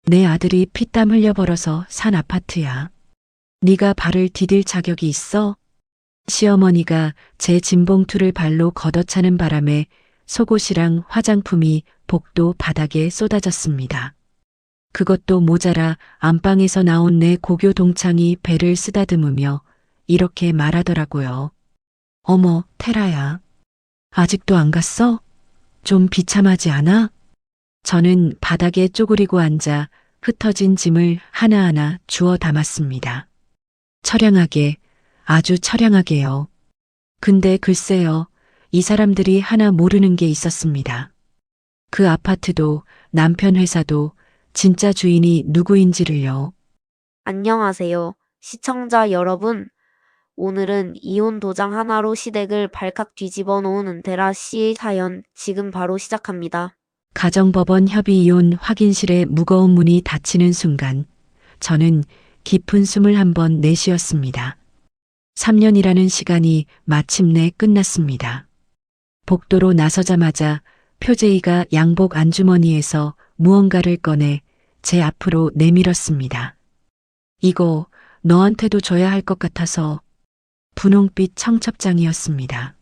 내 아들이 피땀 흘려 벌어서 산 아파트야. 네가 발을 디딜 자격이 있어? 시어머니가 제 짐봉투를 발로 걷어차는 바람에 속옷이랑 화장품이 복도 바닥에 쏟아졌습니다. 그것도 모자라 안방에서 나온 내 고교 동창이 배를 쓰다듬으며 이렇게 말하더라고요. 어머, 테라야. 아직도 안 갔어? 좀 비참하지 않아? 저는 바닥에 쪼그리고 앉아 흩어진 짐을 하나하나 주워 담았습니다. 처량하게, 아주 처량하게요. 근데 글쎄요, 이 사람들이 하나 모르는 게 있었습니다. 그 아파트도 남편 회사도 진짜 주인이 누구인지를요. 안녕하세요. 시청자 여러분. 오늘은 이혼 도장 하나로 시댁을 발칵 뒤집어 놓은 은테라 씨의 사연 지금 바로 시작합니다. 가정법원 협의 이혼 확인실에 무거운 문이 닫히는 순간 저는 깊은 숨을 한번 내쉬었습니다. 3년이라는 시간이 마침내 끝났습니다. 복도로 나서자마자 표제이가 양복 안주머니에서 무언가를 꺼내 제 앞으로 내밀었습니다. 이거 너한테도 줘야 할 것 같아서. 분홍빛 청첩장이었습니다.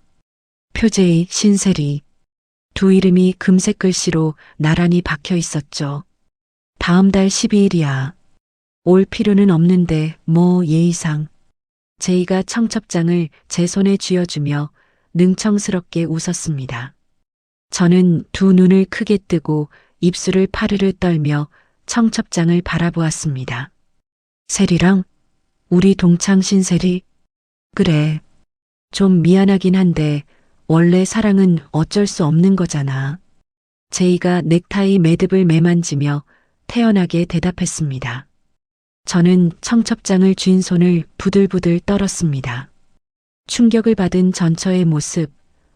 표제이, 신세리. 두 이름이 금색 글씨로 나란히 박혀 있었죠. 다음 달 12일이야. 올 필요는 없는데 뭐 예의상. 제이가 청첩장을 제 손에 쥐어주며 능청스럽게 웃었습니다. 저는 두 눈을 크게 뜨고 입술을 파르르 떨며 청첩장을 바라보았습니다. 세리랑? 우리 동창 신세리? 그래. 좀 미안하긴 한데 원래 사랑은 어쩔 수 없는 거잖아. 제이가 넥타이 매듭을 매만지며 태연하게 대답했습니다. 저는 청첩장을 쥔 손을 부들부들 떨었습니다. 충격을 받은 전처의 모습,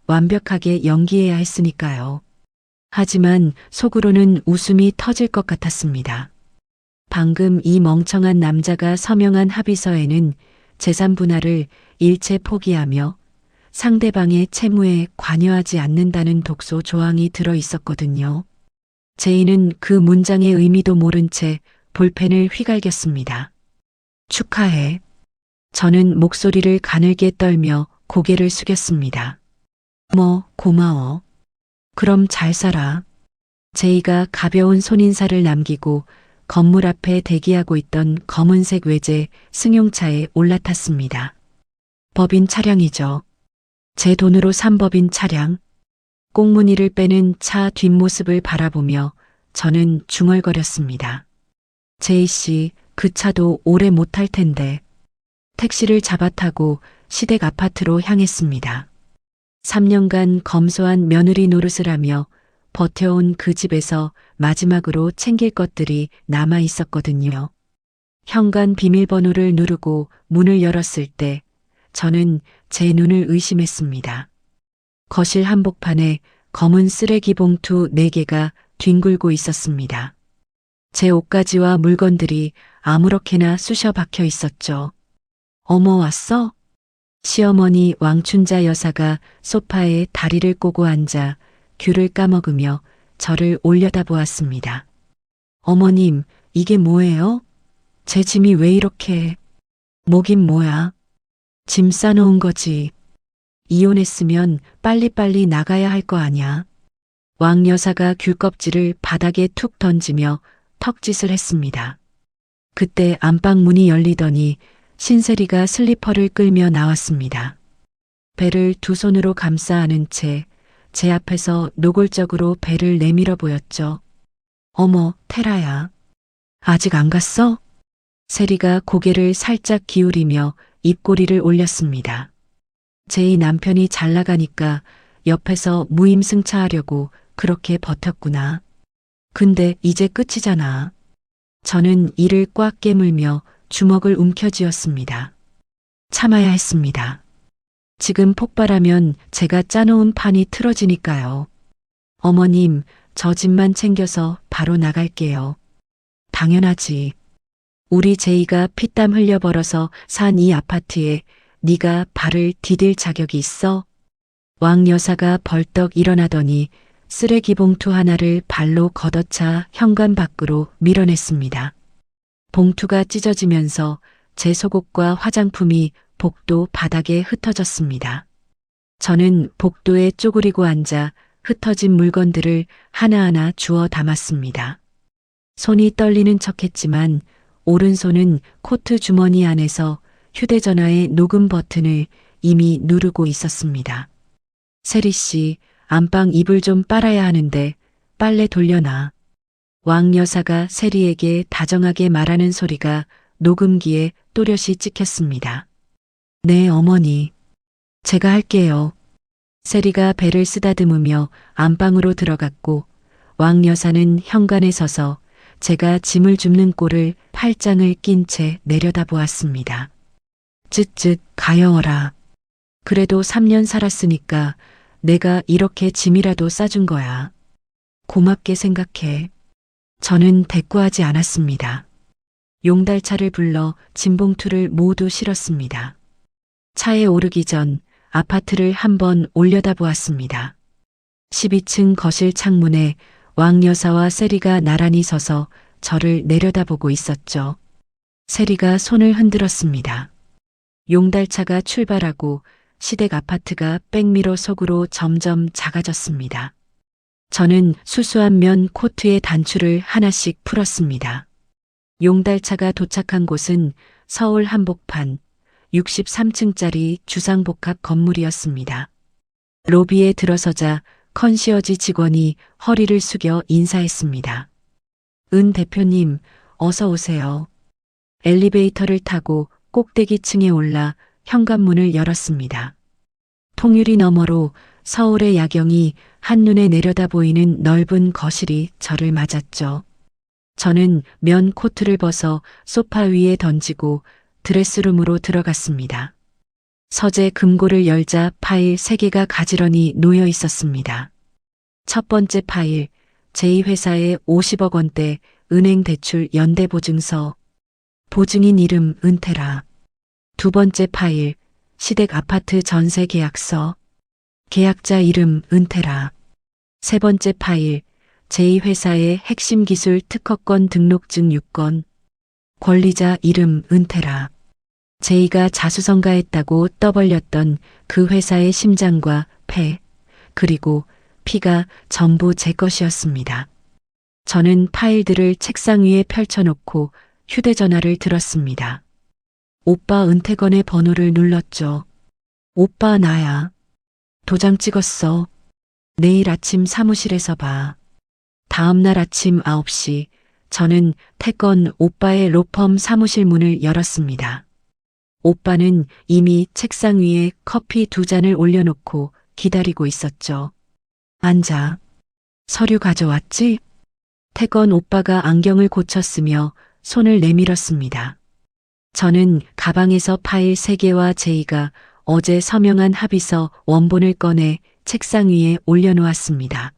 완벽하게 연기해야 했으니까요. 하지만 속으로는 웃음이 터질 것 같았습니다. 방금 이 멍청한 남자가 서명한 합의서에는 재산 분할을 일체 포기하며 상대방의 채무에 관여하지 않는다는 독소 조항이 들어 있었거든요. 제이는 그 문장의 의미도 모른 채 볼펜을 휘갈겼습니다. 축하해. 저는 목소리를 가늘게 떨며 고개를 숙였습니다. 고마워. 그럼 잘 살아. 제이가 가벼운 손인사를 남기고 건물 앞에 대기하고 있던 검은색 외제 승용차에 올라탔습니다. 법인 차량이죠. 제 돈으로 산 법인 차량. 꽁무니를 빼는 차 뒷모습을 바라보며 저는 중얼거렸습니다. 제이 씨, 그 차도 오래 못 탈 텐데. 택시를 잡아타고 시댁 아파트로 향했습니다. 3년간 검소한 며느리 노릇을 하며 버텨온 그 집에서 마지막으로 챙길 것들이 남아 있었거든요. 현관 비밀번호를 누르고 문을 열었을 때 저는 제 눈을 의심했습니다. 거실 한복판에 검은 쓰레기 봉투 4개가 뒹굴고 있었습니다. 제 옷가지와 물건들이 아무렇게나 쑤셔 박혀 있었죠. 어머 왔어? 시어머니 왕춘자 여사가 소파에 다리를 꼬고 앉아 귤을 까먹으며 저를 올려다보았습니다. 어머님, 이게 뭐예요? 제 짐이 왜 이렇게... 뭐긴 뭐야? 짐 싸놓은 거지. 이혼했으면 빨리빨리 나가야 할 거 아냐. 왕 여사가 귤 껍질을 바닥에 툭 던지며 턱짓을 했습니다. 그때 안방 문이 열리더니 신세리가 슬리퍼를 끌며 나왔습니다. 배를 두 손으로 감싸 안은 채 제 앞에서 노골적으로 배를 내밀어 보였죠. 어머, 테라야. 아직 안 갔어? 세리가 고개를 살짝 기울이며 입꼬리를 올렸습니다. 제이 남편이 잘 나가니까 옆에서 무임승차하려고 그렇게 버텼구나. 근데 이제 끝이잖아. 저는 이를 꽉 깨물며 주먹을 움켜쥐었습니다. 참아야 했습니다. 지금 폭발하면 제가 짜놓은 판이 틀어지니까요. 어머님, 저 집만 챙겨서 바로 나갈게요. 당연하지. 우리 제이가 피땀 흘려 벌어서 산 이 아파트에 네가 발을 디딜 자격이 있어? 왕 여사가 벌떡 일어나더니 쓰레기 봉투 하나를 발로 걷어차 현관 밖으로 밀어냈습니다. 봉투가 찢어지면서 제 속옷과 화장품이 복도 바닥에 흩어졌습니다. 저는 복도에 쪼그리고 앉아 흩어진 물건들을 하나하나 주워 담았습니다. 손이 떨리는 척했지만 오른손은 코트 주머니 안에서 휴대전화의 녹음 버튼을 이미 누르고 있었습니다. 세리 씨, 안방 이불 좀 빨아야 하는데 빨래 돌려놔. 왕 여사가 세리에게 다정하게 말하는 소리가 녹음기에 또렷이 찍혔습니다. 네, 어머니. 제가 할게요. 세리가 배를 쓰다듬으며 안방으로 들어갔고 왕 여사는 현관에 서서 제가 짐을 줍는 꼴을 팔짱을 낀 채 내려다보았습니다. 쯧쯧 가여워라. 그래도 3년 살았으니까 내가 이렇게 짐이라도 싸준 거야. 고맙게 생각해. 저는 대꾸하지 않았습니다. 용달차를 불러 짐봉투를 모두 실었습니다. 차에 오르기 전 아파트를 한번 올려다보았습니다. 12층 거실 창문에 왕 여사와 세리가 나란히 서서 저를 내려다보고 있었죠. 세리가 손을 흔들었습니다. 용달차가 출발하고 시댁 아파트가 백미러 속으로 점점 작아졌습니다. 저는 수수한 면 코트의 단추를 하나씩 풀었습니다. 용달차가 도착한 곳은 서울 한복판 63층짜리 주상복합 건물이었습니다. 로비에 들어서자 컨시어지 직원이 허리를 숙여 인사했습니다. 은 대표님, 어서 오세요. 엘리베이터를 타고 꼭대기층에 올라 현관문을 열었습니다. 통유리 너머로 서울의 야경이 한눈에 내려다 보이는 넓은 거실이 저를 맞았죠. 저는 면 코트를 벗어 소파 위에 던지고 드레스룸으로 들어갔습니다. 서재 금고를 열자 파일 3개가 가지런히 놓여 있었습니다. 첫 번째 파일, 제2회사의 50억 원대 은행 대출 연대보증서, 보증인 이름 은퇴라. 두 번째 파일, 시댁 아파트 전세 계약서, 계약자 이름 은퇴라. 세 번째 파일, 제2회사의 핵심 기술 특허권 등록증 6건, 권리자 이름 은퇴라. 제이가 자수성가했다고 떠벌렸던 그 회사의 심장과 폐, 그리고 피가 전부 제 것이었습니다. 저는 파일들을 책상 위에 펼쳐놓고 휴대전화를 들었습니다. 오빠 은퇴건의 번호를 눌렀죠. 오빠 나야. 도장 찍었어. 내일 아침 사무실에서 봐. 다음 날 아침 9시 저는 태건 오빠의 로펌 사무실 문을 열었습니다. 오빠는 이미 책상 위에 커피 2잔을 올려놓고 기다리고 있었죠. 앉아. 서류 가져왔지? 태건 오빠가 안경을 고쳤으며 손을 내밀었습니다. 저는 가방에서 파일 3개와 제이가 어제 서명한 합의서 원본을 꺼내 책상 위에 올려놓았습니다.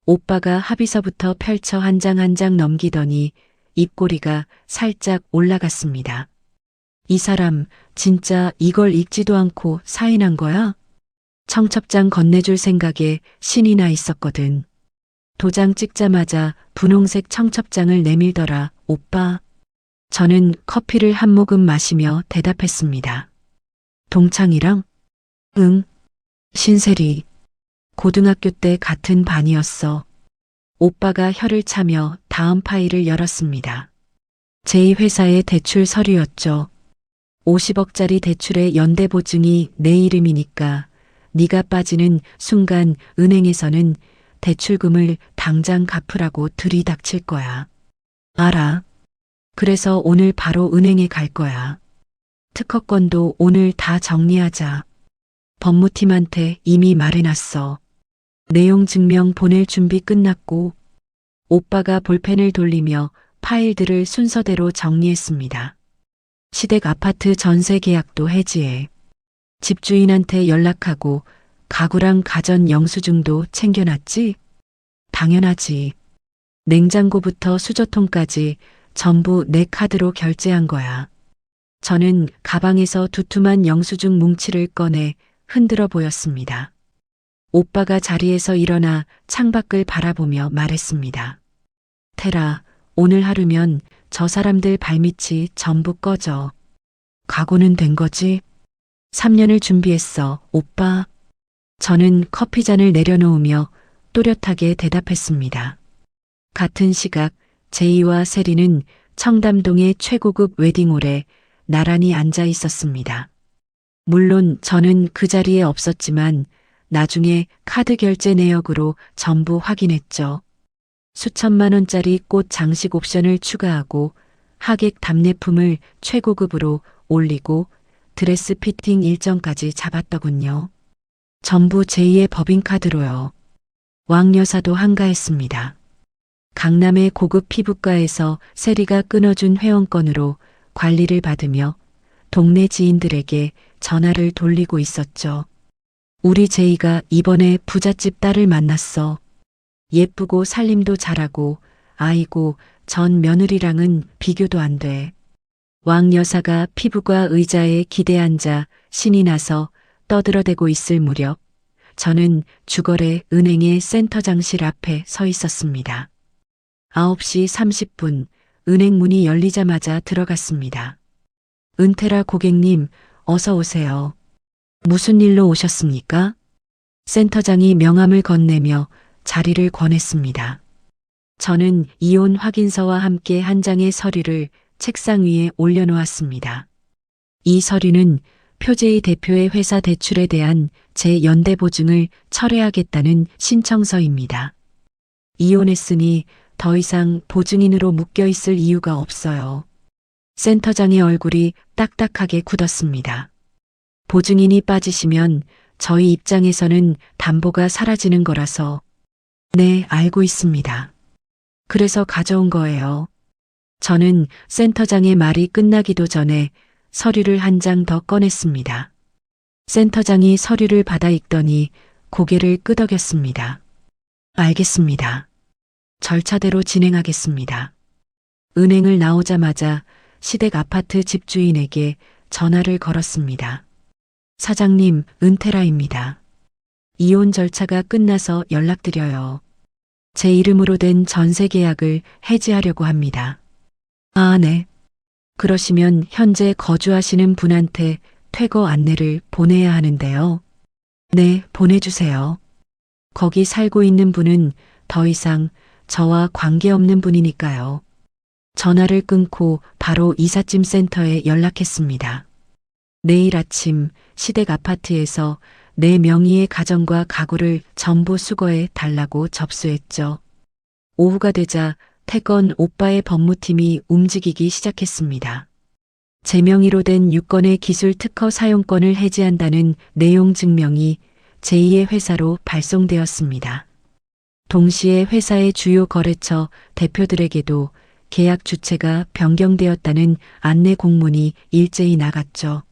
오빠가 합의서부터 펼쳐 한 장 한 장 넘기더니 입꼬리가 살짝 올라갔습니다. 이 사람 진짜 이걸 읽지도 않고 사인한 거야? 청첩장 건네줄 생각에 신이 나 있었거든. 도장 찍자마자 분홍색 청첩장을 내밀더라, 오빠. 저는 커피를 한 모금 마시며 대답했습니다. 동창이랑? 응. 신세리. 고등학교 때 같은 반이었어. 오빠가 혀를 차며 다음 파일을 열었습니다. 제2회사의 대출 서류였죠. 50억짜리 대출의 연대보증이 내 이름이니까 네가 빠지는 순간 은행에서는 대출금을 당장 갚으라고 들이닥칠 거야. 알아. 그래서 오늘 바로 은행에 갈 거야. 특허권도 오늘 다 정리하자. 법무팀한테 이미 말해놨어. 내용 증명 보낼 준비 끝났고 오빠가 볼펜을 돌리며 파일들을 순서대로 정리했습니다. 시댁 아파트 전세 계약도 해지해. 집주인한테 연락하고 가구랑 가전 영수증도 챙겨놨지? 당연하지. 냉장고부터 수저통까지 전부 내 카드로 결제한 거야. 저는 가방에서 두툼한 영수증 뭉치를 꺼내 흔들어 보였습니다. 오빠가 자리에서 일어나 창밖을 바라보며 말했습니다. 테라, 오늘 하루면 저 사람들 발밑이 전부 꺼져. 각오는 된 거지? 3년을 준비했어, 오빠. 저는 커피잔을 내려놓으며 또렷하게 대답했습니다. 같은 시각 제이와 세리는 청담동의 최고급 웨딩홀에 나란히 앉아 있었습니다. 물론 저는 그 자리에 없었지만 나중에 카드 결제 내역으로 전부 확인했죠. 수천만 원짜리 꽃 장식 옵션을 추가하고 하객 답례품을 최고급으로 올리고 드레스 피팅 일정까지 잡았더군요. 전부 제2의 법인카드로요. 왕여사도 한가했습니다. 강남의 고급 피부과에서 세리가 끊어준 회원권으로 관리를 받으며 동네 지인들에게 전화를 돌리고 있었죠. 우리 제이가 이번에 부잣집 딸을 만났어. 예쁘고 살림도 잘하고 아이고 전 며느리랑은 비교도 안 돼. 왕 여사가 피부과 의자에 기대 앉아 신이 나서 떠들어대고 있을 무렵 저는 주거래 은행의 센터장실 앞에 서 있었습니다. 9시 30분 은행 문이 열리자마자 들어갔습니다. 은퇴라 고객님, 어서 오세요. 무슨 일로 오셨습니까? 센터장이 명함을 건네며 자리를 권했습니다. 저는 이혼 확인서와 함께 한 장의 서류를 책상 위에 올려놓았습니다. 이 서류는 표제의 대표의 회사 대출에 대한 제 연대 보증을 철회하겠다는 신청서입니다. 이혼했으니 더 이상 보증인으로 묶여 있을 이유가 없어요. 센터장의 얼굴이 딱딱하게 굳었습니다. 보증인이 빠지시면 저희 입장에서는 담보가 사라지는 거라서. 네, 알고 있습니다. 그래서 가져온 거예요. 저는 센터장의 말이 끝나기도 전에 서류를 한 장 더 꺼냈습니다. 센터장이 서류를 받아 읽더니 고개를 끄덕였습니다. 알겠습니다. 절차대로 진행하겠습니다. 은행을 나오자마자 시댁 아파트 집주인에게 전화를 걸었습니다. 사장님, 은퇴라입니다. 이혼 절차가 끝나서 연락드려요. 제 이름으로 된 전세 계약을 해지하려고 합니다. 아, 네. 그러시면 현재 거주하시는 분한테 퇴거 안내를 보내야 하는데요. 네, 보내주세요. 거기 살고 있는 분은 더 이상 저와 관계없는 분이니까요. 전화를 끊고 바로 이삿짐 센터에 연락했습니다. 내일 아침 시댁 아파트에서 내 명의의 가정과 가구를 전부 수거해 달라고 접수했죠. 오후가 되자 태건 오빠의 법무팀이 움직이기 시작했습니다. 제 명의로 된 6건의 기술 특허 사용권을 해지한다는 내용 증명이 제2의 회사로 발송되었습니다. 동시에 회사의 주요 거래처 대표들에게도 계약 주체가 변경되었다는 안내 공문이 일제히 나갔죠.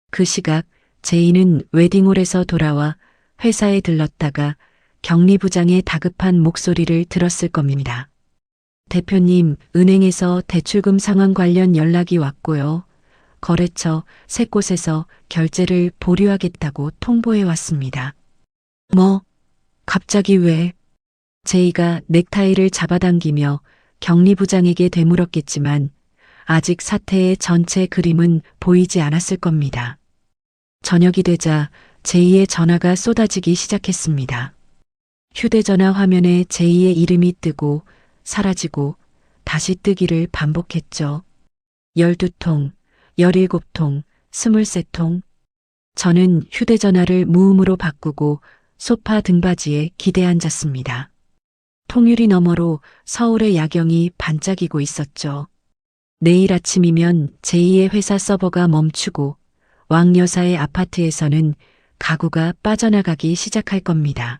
그 시각 제이는 웨딩홀에서 돌아와 회사에 들렀다가 격리부장의 다급한 목소리를 들었을 겁니다. 대표님, 은행에서 대출금 상환 관련 연락이 왔고요. 거래처 3곳에서 결제를 보류하겠다고 통보해 왔습니다. 뭐? 갑자기 왜? 제이가 넥타이를 잡아당기며 격리부장에게 되물었겠지만 아직 사태의 전체 그림은 보이지 않았을 겁니다. 저녁이 되자 제이의 전화가 쏟아지기 시작했습니다. 휴대전화 화면에 제이의 이름이 뜨고 사라지고 다시 뜨기를 반복했죠. 12통, 17통, 23통. 저는 휴대전화를 무음으로 바꾸고 소파 등받이에 기대 앉았습니다. 통유리 너머로 서울의 야경이 반짝이고 있었죠. 내일 아침이면 제2의 회사 서버가 멈추고 왕 여사의 아파트에서는 가구가 빠져나가기 시작할 겁니다.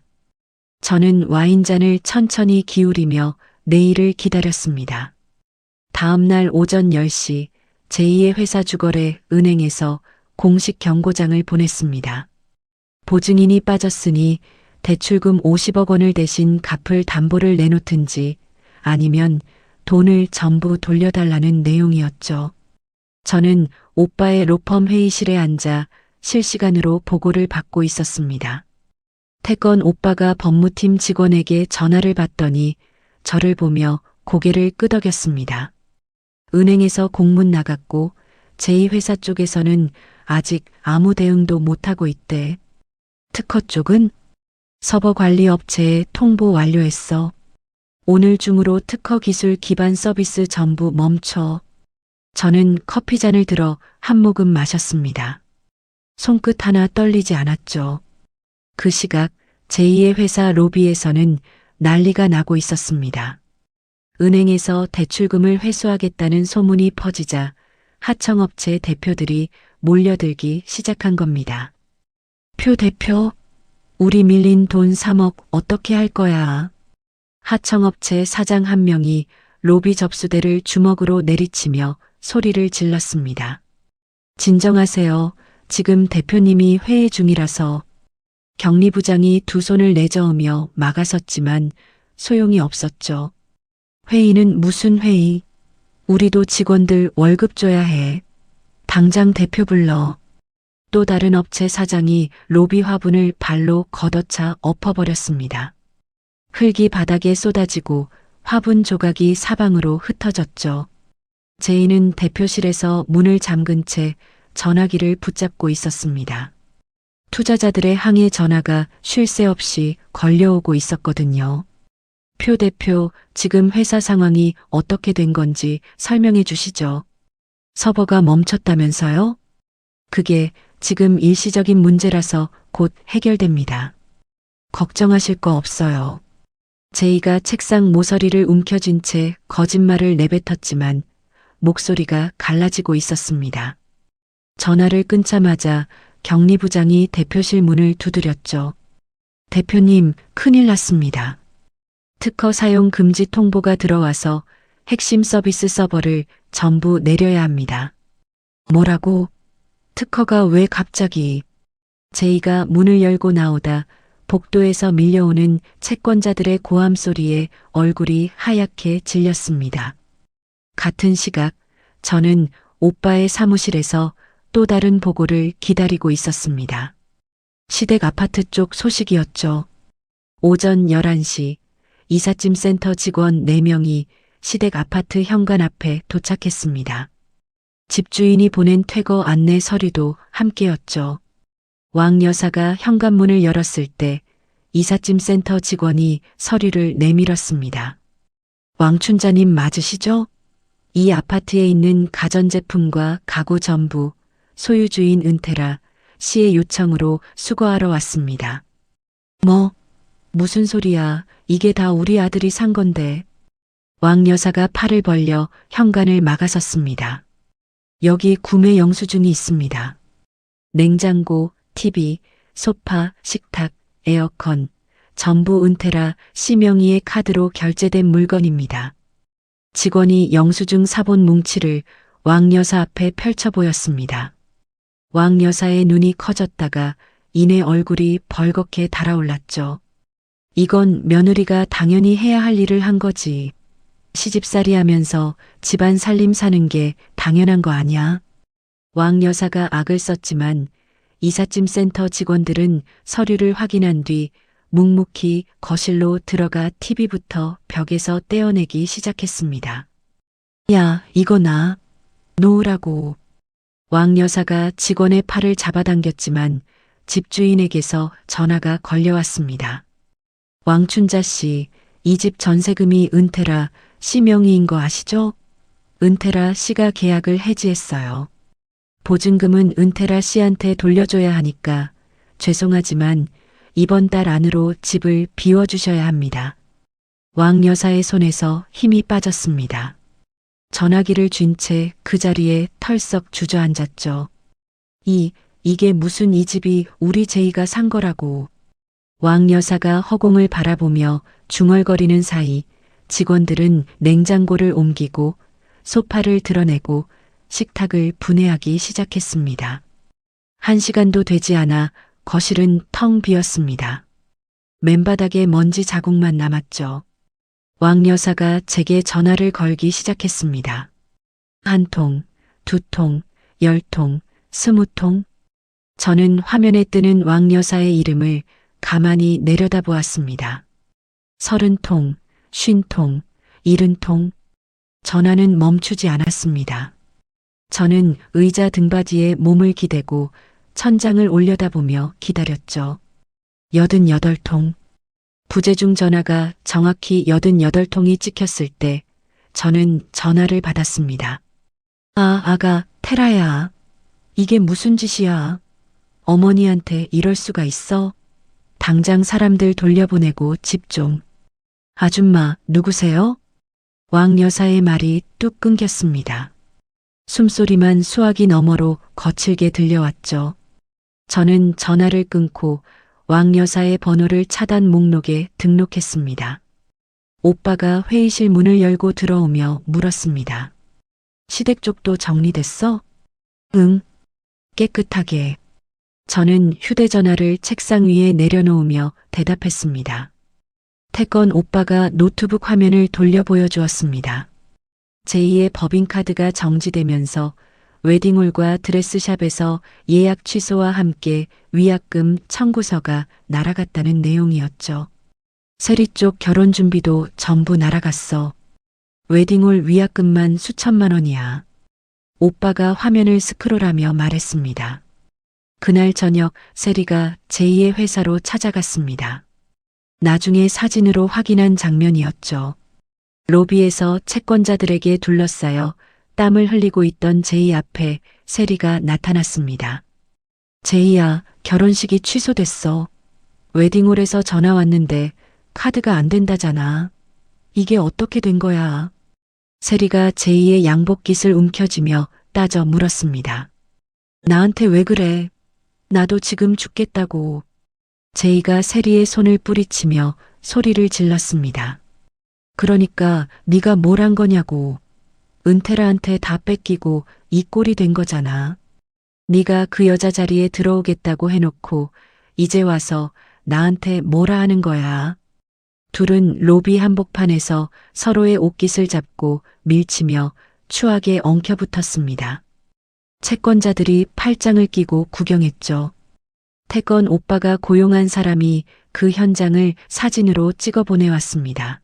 저는 와인잔을 천천히 기울이며 내일을 기다렸습니다. 다음 날 오전 10시 제2의 회사 주거래 은행에서 공식 경고장을 보냈습니다. 보증인이 빠졌으니 대출금 50억 원을 대신 갚을 담보를 내놓든지 아니면 돈을 전부 돌려달라는 내용이었죠. 저는 오빠의 로펌 회의실에 앉아 실시간으로 보고를 받고 있었습니다. 태건 오빠가 법무팀 직원에게 전화를 받더니 저를 보며 고개를 끄덕였습니다. 은행에서 공문 나갔고 제2회사 쪽에서는 아직 아무 대응도 못하고 있대. 특허 쪽은 서버관리업체에 통보 완료했어. 오늘 중으로 특허 기술 기반 서비스 전부 멈춰. 저는 커피잔을 들어 한 모금 마셨습니다. 손끝 하나 떨리지 않았죠. 그 시각 제2의 회사 로비에서는 난리가 나고 있었습니다. 은행에서 대출금을 회수하겠다는 소문이 퍼지자 하청업체 대표들이 몰려들기 시작한 겁니다. 표 대표, 우리 밀린 돈 3억 어떻게 할 거야? 하청업체 사장 한 명이 로비 접수대를 주먹으로 내리치며 소리를 질렀습니다. 진정하세요. 지금 대표님이 회의 중이라서. 경리부장이 두 손을 내저으며 막아섰지만 소용이 없었죠. 회의는 무슨 회의? 우리도 직원들 월급 줘야 해. 당장 대표 불러. 또 다른 업체 사장이 로비 화분을 발로 걷어차 엎어버렸습니다. 흙이 바닥에 쏟아지고 화분 조각이 사방으로 흩어졌죠. 제이는 대표실에서 문을 잠근 채 전화기를 붙잡고 있었습니다. 투자자들의 항해 전화가 쉴 새 없이 걸려오고 있었거든요. 표 대표, 지금 회사 상황이 어떻게 된 건지 설명해 주시죠. 서버가 멈췄다면서요? 그게 지금 일시적인 문제라서 곧 해결됩니다. 걱정하실 거 없어요. 제이가 책상 모서리를 움켜쥔 채 거짓말을 내뱉었지만 목소리가 갈라지고 있었습니다. 전화를 끊자마자 경리부장이 대표실 문을 두드렸죠. 대표님, 큰일 났습니다. 특허 사용 금지 통보가 들어와서 핵심 서비스 서버를 전부 내려야 합니다. 뭐라고? 특허가 왜 갑자기? 제이가 문을 열고 나오다 복도에서 밀려오는 채권자들의 고함 소리에 얼굴이 하얗게 질렸습니다. 같은 시각 저는 오빠의 사무실에서 또 다른 보고를 기다리고 있었습니다. 시댁 아파트 쪽 소식이었죠. 오전 11시 이삿짐 센터 직원 4명이 시댁 아파트 현관 앞에 도착했습니다. 집주인이 보낸 퇴거 안내 서류도 함께였죠. 왕 여사가 현관문을 열었을 때 이삿짐 센터 직원이 서류를 내밀었습니다. 왕 춘자님 맞으시죠? 이 아파트에 있는 가전제품과 가구 전부 소유주인 은퇴라 시의 요청으로 수거하러 왔습니다. 무슨 소리야? 이게 다 우리 아들이 산 건데. 왕 여사가 팔을 벌려 현관을 막아섰습니다. 여기 구매 영수증이 있습니다. 냉장고, TV, 소파, 식탁, 에어컨, 전부 은퇴라 시 명의의 카드로 결제된 물건입니다. 직원이 영수증 사본 뭉치를 왕 여사 앞에 펼쳐 보였습니다. 왕 여사의 눈이 커졌다가 이내 얼굴이 벌겋게 달아올랐죠. 이건 며느리가 당연히 해야 할 일을 한 거지. 시집살이 하면서 집안 살림 사는 게 당연한 거 아니야? 왕 여사가 악을 썼지만 이삿짐 센터 직원들은 서류를 확인한 뒤 묵묵히 거실로 들어가 TV부터 벽에서 떼어내기 시작했습니다. 야, 이거 놓으라고. 왕 여사가 직원의 팔을 잡아당겼지만 집주인에게서 전화가 걸려왔습니다. 왕춘자 씨, 이 집 전세금이 은퇴라 시 명의인 거 아시죠? 은퇴라 씨가 계약을 해지했어요. 보증금은 은퇴라 씨한테 돌려줘야 하니까 죄송하지만 이번 달 안으로 집을 비워주셔야 합니다. 왕 여사의 손에서 힘이 빠졌습니다. 전화기를 쥔 채 그 자리에 털썩 주저앉았죠. 이게 무슨 이 집이 우리 제이가 산 거라고. 왕 여사가 허공을 바라보며 중얼거리는 사이 직원들은 냉장고를 옮기고 소파를 드러내고 식탁을 분해하기 시작했습니다. 1시간도 되지 않아 거실은 텅 비었습니다. 맨바닥에 먼지 자국만 남았죠. 왕 여사가 제게 전화를 걸기 시작했습니다. 1통, 2통, 10통, 20통. 저는 화면에 뜨는 왕 여사의 이름을 가만히 내려다보았습니다. 30통, 50통, 70통. 전화는 멈추지 않았습니다. 저는 의자 등받이에 몸을 기대고 천장을 올려다보며 기다렸죠. 88통. 부재중 전화가 정확히 88통이 찍혔을 때 저는 전화를 받았습니다. 아가, 테라야. 이게 무슨 짓이야? 어머니한테 이럴 수가 있어? 당장 사람들 돌려보내고 집 좀. 아줌마, 누구세요? 왕 여사의 말이 뚝 끊겼습니다. 숨소리만 수화기 너머로 거칠게 들려왔죠. 저는 전화를 끊고 왕 여사의 번호를 차단 목록에 등록했습니다. 오빠가 회의실 문을 열고 들어오며 물었습니다. 시댁 쪽도 정리됐어? 응. 깨끗하게. 저는 휴대전화를 책상 위에 내려놓으며 대답했습니다. 태건 오빠가 노트북 화면을 돌려 보여주었습니다. 제2의 법인카드가 정지되면서 웨딩홀과 드레스샵에서 예약 취소와 함께 위약금 청구서가 날아갔다는 내용이었죠. 세리 쪽 결혼 준비도 전부 날아갔어. 웨딩홀 위약금만 수천만 원이야. 오빠가 화면을 스크롤하며 말했습니다. 그날 저녁 세리가 제2의 회사로 찾아갔습니다. 나중에 사진으로 확인한 장면이었죠. 로비에서 채권자들에게 둘러싸여 땀을 흘리고 있던 제이 앞에 세리가 나타났습니다. 제이야, 결혼식이 취소됐어. 웨딩홀에서 전화 왔는데 카드가 안 된다잖아. 이게 어떻게 된 거야? 세리가 제이의 양복깃을 움켜쥐며 따져 물었습니다. 나한테 왜 그래? 나도 지금 죽겠다고. 제이가 세리의 손을 뿌리치며 소리를 질렀습니다. 그러니까 네가 뭘 한 거냐고. 은테라한테 다 뺏기고 이 꼴이 된 거잖아. 네가 그 여자 자리에 들어오겠다고 해놓고 이제 와서 나한테 뭐라 하는 거야. 둘은 로비 한복판에서 서로의 옷깃을 잡고 밀치며 추하게 엉켜붙었습니다. 채권자들이 팔짱을 끼고 구경했죠. 태건 오빠가 고용한 사람이 그 현장을 사진으로 찍어 보내왔습니다.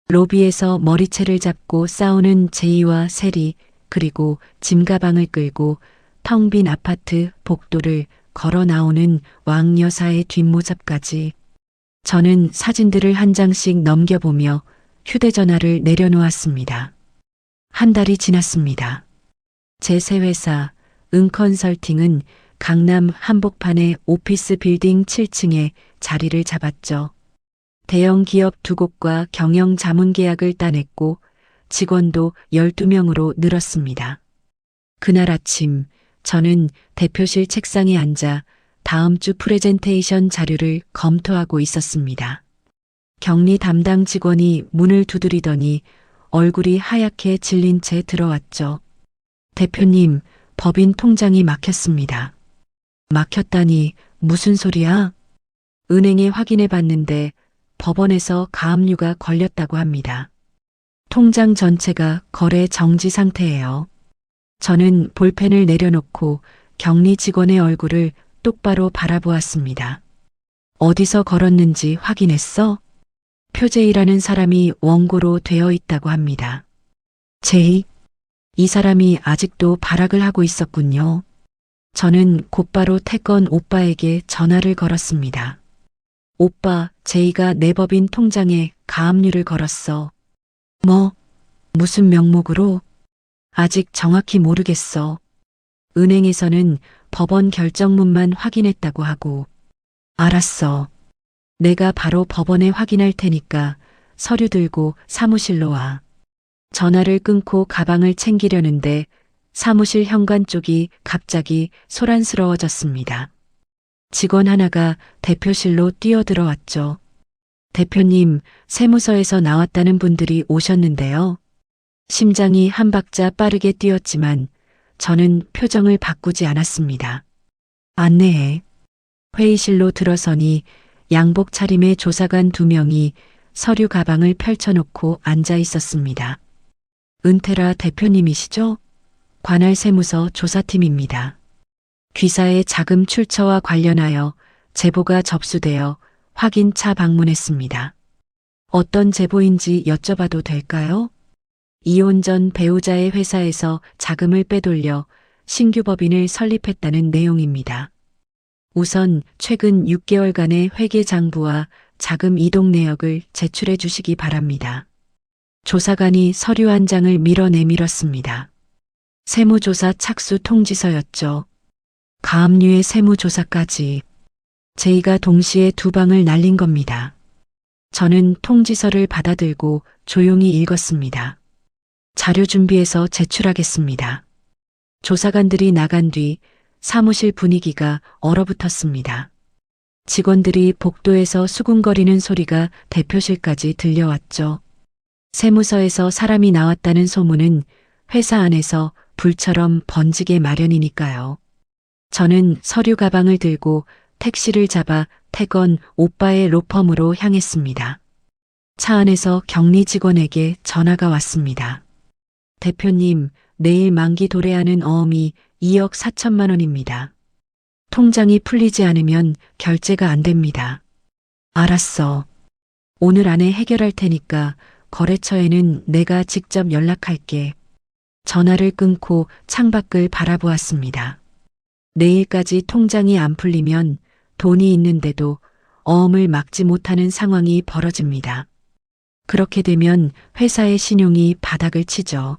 로비에서 머리채를 잡고 싸우는 제이와 세리, 그리고 짐가방을 끌고 텅 빈 아파트 복도를 걸어 나오는 왕 여사의 뒷모습까지. 저는 사진들을 한 장씩 넘겨보며 휴대전화를 내려놓았습니다. 한 달이 지났습니다. 제 새 회사 은컨설팅은 강남 한복판의 오피스 빌딩 7층에 자리를 잡았죠. 대형 기업 2곳과 경영 자문 계약을 따냈고 직원도 12명으로 늘었습니다. 그날 아침 저는 대표실 책상에 앉아 다음 주 프레젠테이션 자료를 검토하고 있었습니다. 격리 담당 직원이 문을 두드리더니 얼굴이 하얗게 질린 채 들어왔죠. 대표님, 법인 통장이 막혔습니다. 막혔다니 무슨 소리야? 은행에 확인해 봤는데 법원에서 가압류가 걸렸다고 합니다. 통장 전체가 거래 정지 상태예요. 저는 볼펜을 내려놓고 격리 직원의 얼굴을 똑바로 바라보았습니다. 어디서 걸었는지 확인했어? 표제이라는 사람이 원고로 되어 있다고 합니다. 제이? 이 사람이 아직도 발악을 하고 있었군요. 저는 곧바로 태건 오빠에게 전화를 걸었습니다. 오빠, 제이가 내 법인 통장에 가압류를 걸었어. 뭐? 무슨 명목으로? 아직 정확히 모르겠어. 은행에서는 법원 결정문만 확인했다고 하고. 알았어. 내가 바로 법원에 확인할 테니까 서류 들고 사무실로 와. 전화를 끊고 가방을 챙기려는데 사무실 현관 쪽이 갑자기 소란스러워졌습니다. 직원 하나가 대표실로 뛰어들어왔죠. 대표님, 세무서에서 나왔다는 분들이 오셨는데요. 심장이 한 박자 빠르게 뛰었지만 저는 표정을 바꾸지 않았습니다. 안내해. 회의실로 들어서니 양복 차림의 조사관 2명이 서류 가방을 펼쳐놓고 앉아 있었습니다. 은테라 대표님이시죠? 관할 세무서 조사팀입니다. 귀사의 자금 출처와 관련하여 제보가 접수되어 확인차 방문했습니다. 어떤 제보인지 여쭤봐도 될까요? 이혼 전 배우자의 회사에서 자금을 빼돌려 신규 법인을 설립했다는 내용입니다. 우선 최근 6개월간의 회계장부와 자금 이동 내역을 제출해 주시기 바랍니다. 조사관이 서류 한 장을 밀어내밀었습니다. 세무조사 착수 통지서였죠. 가압류의 세무조사까지. 제이가 동시에 두 방을 날린 겁니다. 저는 통지서를 받아들고 조용히 읽었습니다. 자료 준비해서 제출하겠습니다. 조사관들이 나간 뒤 사무실 분위기가 얼어붙었습니다. 직원들이 복도에서 수군거리는 소리가 대표실까지 들려왔죠. 세무서에서 사람이 나왔다는 소문은 회사 안에서 불처럼 번지게 마련이니까요. 저는 서류 가방을 들고 택시를 잡아 태건 오빠의 로펌으로 향했습니다. 차 안에서 격리 직원에게 전화가 왔습니다. 대표님, 내일 만기 도래하는 어음이 2억 4천만 원입니다. 통장이 풀리지 않으면 결제가 안 됩니다. 알았어. 오늘 안에 해결할 테니까 거래처에는 내가 직접 연락할게. 전화를 끊고 창밖을 바라보았습니다. 내일까지 통장이 안 풀리면 돈이 있는데도 어음을 막지 못하는 상황이 벌어집니다. 그렇게 되면 회사의 신용이 바닥을 치죠.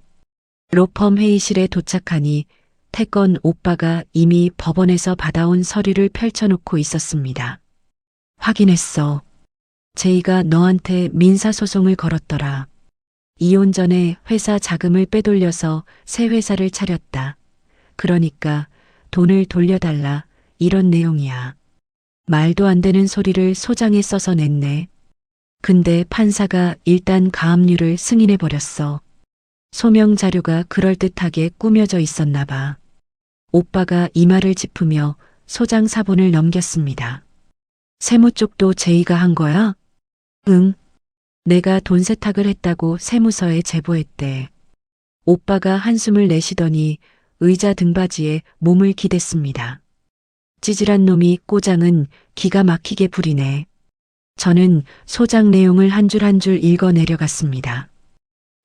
로펌 회의실에 도착하니 태건 오빠가 이미 법원에서 받아온 서류를 펼쳐놓고 있었습니다. 확인했어. 제이가 너한테 민사소송을 걸었더라. 이혼 전에 회사 자금을 빼돌려서 새 회사를 차렸다. 그러니까 돈을 돌려달라. 이런 내용이야. 말도 안 되는 소리를 소장에 써서 냈네. 근데 판사가 일단 가압류를 승인해버렸어. 소명 자료가 그럴듯하게 꾸며져 있었나 봐. 오빠가 이마를 짚으며 소장 사본을 넘겼습니다. 세무 쪽도 제이가 한 거야? 응. 내가 돈 세탁을 했다고 세무서에 제보했대. 오빠가 한숨을 내쉬더니 의자 등받이에 몸을 기댔습니다. 찌질한 놈이 꼬장은 기가 막히게 부리네. 저는 소장 내용을 한 줄 한 줄 읽어 내려갔습니다.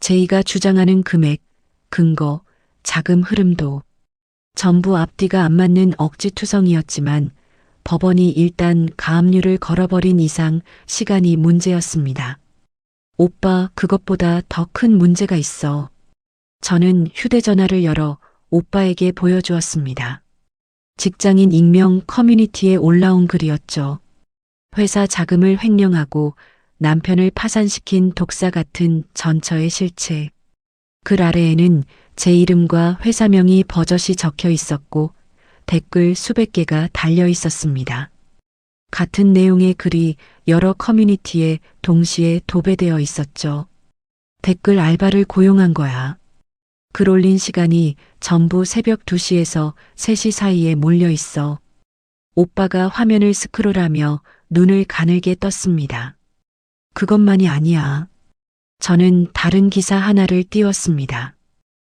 제이가 주장하는 금액, 근거, 자금 흐름도 전부 앞뒤가 안 맞는 억지투성이었지만 법원이 일단 가압류를 걸어버린 이상 시간이 문제였습니다. 오빠, 그것보다 더 큰 문제가 있어. 저는 휴대전화를 열어 오빠에게 보여주었습니다. 직장인 익명 커뮤니티에 올라온 글이었죠. 회사 자금을 횡령하고 남편을 파산시킨 독사 같은 전처의 실체. 글 아래에는 제 이름과 회사명이 버젓이 적혀 있었고 댓글 수백 개가 달려 있었습니다. 같은 내용의 글이 여러 커뮤니티에 동시에 도배되어 있었죠. 댓글 알바를 고용한 거야. 글 올린 시간이 전부 새벽 2시에서 3시 사이에 몰려 있어. 오빠가 화면을 스크롤하며 눈을 가늘게 떴습니다. 그것만이 아니야. 저는 다른 기사 하나를 띄웠습니다.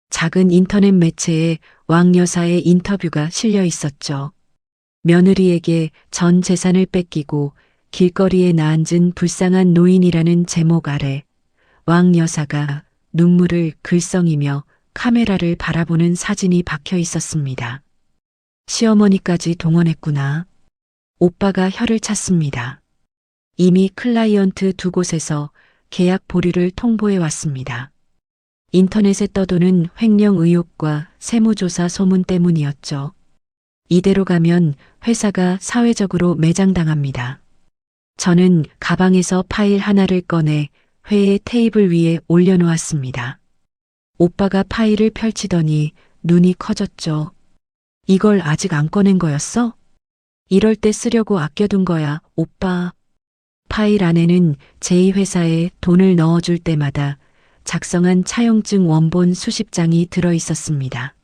작은 인터넷 매체에 왕 여사의 인터뷰가 실려 있었죠. 며느리에게 전 재산을 뺏기고 길거리에 나앉은 불쌍한 노인이라는 제목 아래 왕 여사가 눈물을 글썽이며 카메라를 바라보는 사진이 박혀 있었습니다. 시어머니까지 동원했구나. 오빠가 혀를 찼습니다. 이미 클라이언트 두 곳에서 계약 보류를 통보해 왔습니다. 인터넷에 떠도는 횡령 의혹과 세무조사 소문 때문이었죠. 이대로 가면 회사가 사회적으로 매장당합니다. 저는 가방에서 파일 하나를 꺼내 회의 테이블 위에 올려놓았습니다. 오빠가 파일을 펼치더니 눈이 커졌죠. 이걸 아직 안 꺼낸 거였어? 이럴 때 쓰려고 아껴둔 거야, 오빠. 파일 안에는 제2회사에 돈을 넣어줄 때마다 작성한 차용증 원본 수십 장이 들어 있었습니다.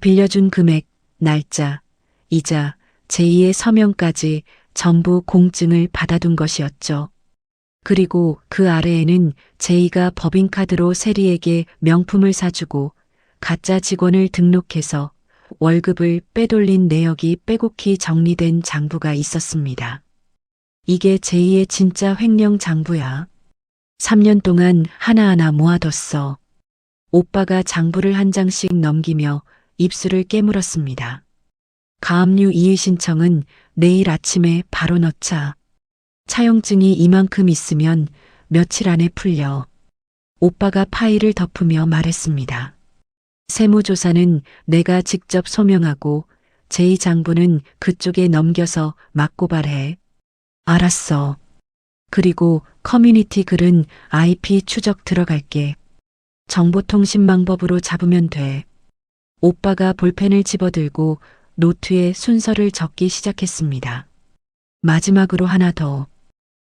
빌려준 금액, 날짜, 이자, 제2의 서명까지 전부 공증을 받아둔 것이었죠. 그리고 그 아래에는 제2가 법인카드로 세리에게 명품을 사주고 가짜 직원을 등록해서 월급을 빼돌린 내역이 빼곡히 정리된 장부가 있었습니다. 이게 제2의 진짜 횡령 장부야. 3년 동안 하나하나 모아뒀어. 오빠가 장부를 한 장씩 넘기며 입술을 깨물었습니다. 가압류 이의 신청은 내일 아침에 바로 넣자. 차용증이 이만큼 있으면 며칠 안에 풀려. 오빠가 파일을 덮으며 말했습니다. 세무조사는 내가 직접 소명하고 제2장부는 그쪽에 넘겨서 맞고발해. 알았어. 그리고 커뮤니티 글은 IP 추적 들어갈게. 정보통신망법으로 잡으면 돼. 오빠가 볼펜을 집어들고 노트에 순서를 적기 시작했습니다. 마지막으로 하나 더.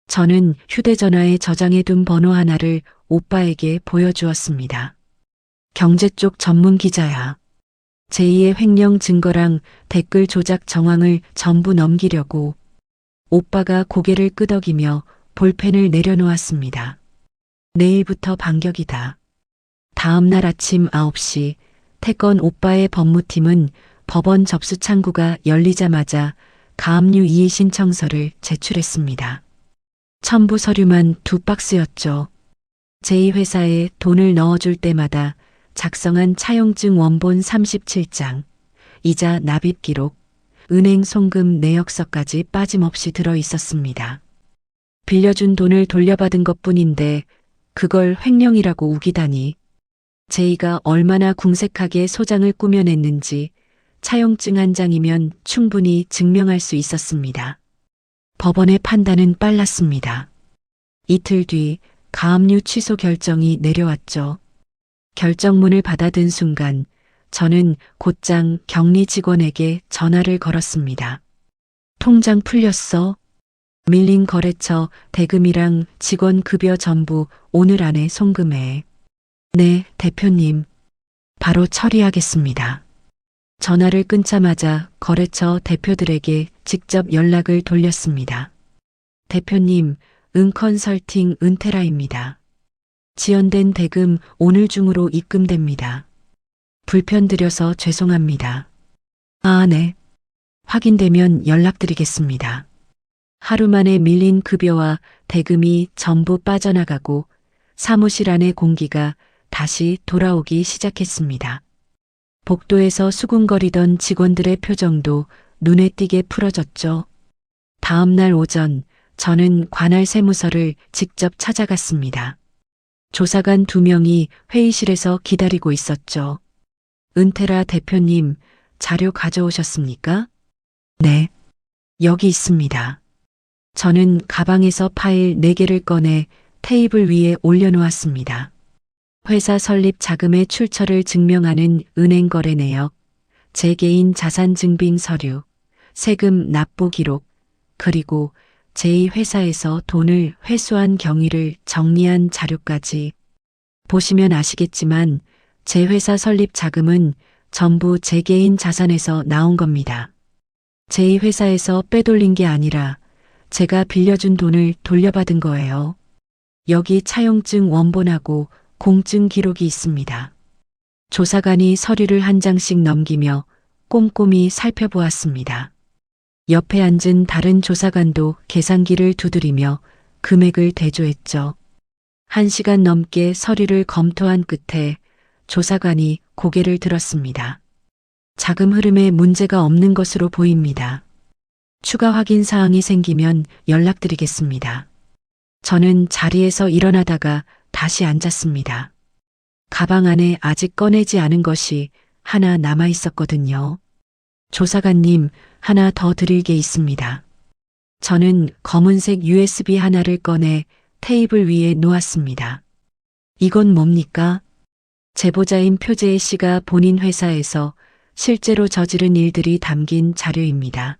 저는 휴대전화에 저장해둔 번호 하나를 오빠에게 보여주었습니다. 경제 쪽 전문 기자야. 제2의 횡령 증거랑 댓글 조작 정황을 전부 넘기려고. 오빠가 고개를 끄덕이며 볼펜을 내려놓았습니다. 내일부터 반격이다. 다음 날 아침 9시 태건 오빠의 법무팀은 법원 접수 창구가 열리자마자 가압류 이의 신청서를 제출했습니다. 첨부 서류만 2박스였죠. 제2회사에 돈을 넣어줄 때마다 작성한 차용증 원본 37장, 이자 납입 기록, 은행 송금 내역서까지 빠짐없이 들어 있었습니다. 빌려준 돈을 돌려받은 것뿐인데 그걸 횡령이라고 우기다니. 제이가 얼마나 궁색하게 소장을 꾸며냈는지 차용증 한 장이면 충분히 증명할 수 있었습니다. 법원의 판단은 빨랐습니다. 이틀 뒤 가압류 취소 결정이 내려왔죠. 결정문을 받아든 순간 저는 곧장 격리 직원에게 전화를 걸었습니다. 통장 풀렸어? 밀린 거래처 대금이랑 직원 급여 전부 오늘 안에 송금해. 네, 대표님. 바로 처리하겠습니다. 전화를 끊자마자 거래처 대표들에게 직접 연락을 돌렸습니다. 대표님, 은컨설팅 은테라입니다. 지연된 대금 오늘 중으로 입금됩니다. 불편 드려서 죄송합니다. 아, 네. 확인되면 연락드리겠습니다. 하루 만에 밀린 급여와 대금이 전부 빠져나가고 사무실 안의 공기가 다시 돌아오기 시작했습니다. 복도에서 수군거리던 직원들의 표정도 눈에 띄게 풀어졌죠. 다음 날 오전 저는 관할 세무서를 직접 찾아갔습니다. 조사관 2명이 회의실에서 기다리고 있었죠. 은테라 대표님, 자료 가져오셨습니까? 네. 여기 있습니다. 저는 가방에서 파일 4개를 꺼내 테이블 위에 올려놓았습니다. 회사 설립 자금의 출처를 증명하는 은행 거래 내역, 제 개인 자산 증빙 서류, 세금 납부 기록, 그리고 제2회사에서 돈을 회수한 경위를 정리한 자료까지. 보시면 아시겠지만 제 회사 설립 자금은 전부 제 개인 자산에서 나온 겁니다. 제2회사에서 빼돌린 게 아니라 제가 빌려준 돈을 돌려받은 거예요. 여기 차용증 원본하고 공증 기록이 있습니다. 조사관이 서류를 한 장씩 넘기며 꼼꼼히 살펴보았습니다. 옆에 앉은 다른 조사관도 계산기를 두드리며 금액을 대조했죠. 1시간 넘게 서류를 검토한 끝에 조사관이 고개를 들었습니다. 자금 흐름에 문제가 없는 것으로 보입니다. 추가 확인 사항이 생기면 연락드리겠습니다. 저는 자리에서 일어나다가 다시 앉았습니다. 가방 안에 아직 꺼내지 않은 것이 하나 남아 있었거든요. 조사관님, 하나 더 드릴 게 있습니다. 저는 검은색 USB 하나를 꺼내 테이블 위에 놓았습니다. 이건 뭡니까? 제보자인 표재혜 씨가 본인 회사에서 실제로 저지른 일들이 담긴 자료입니다.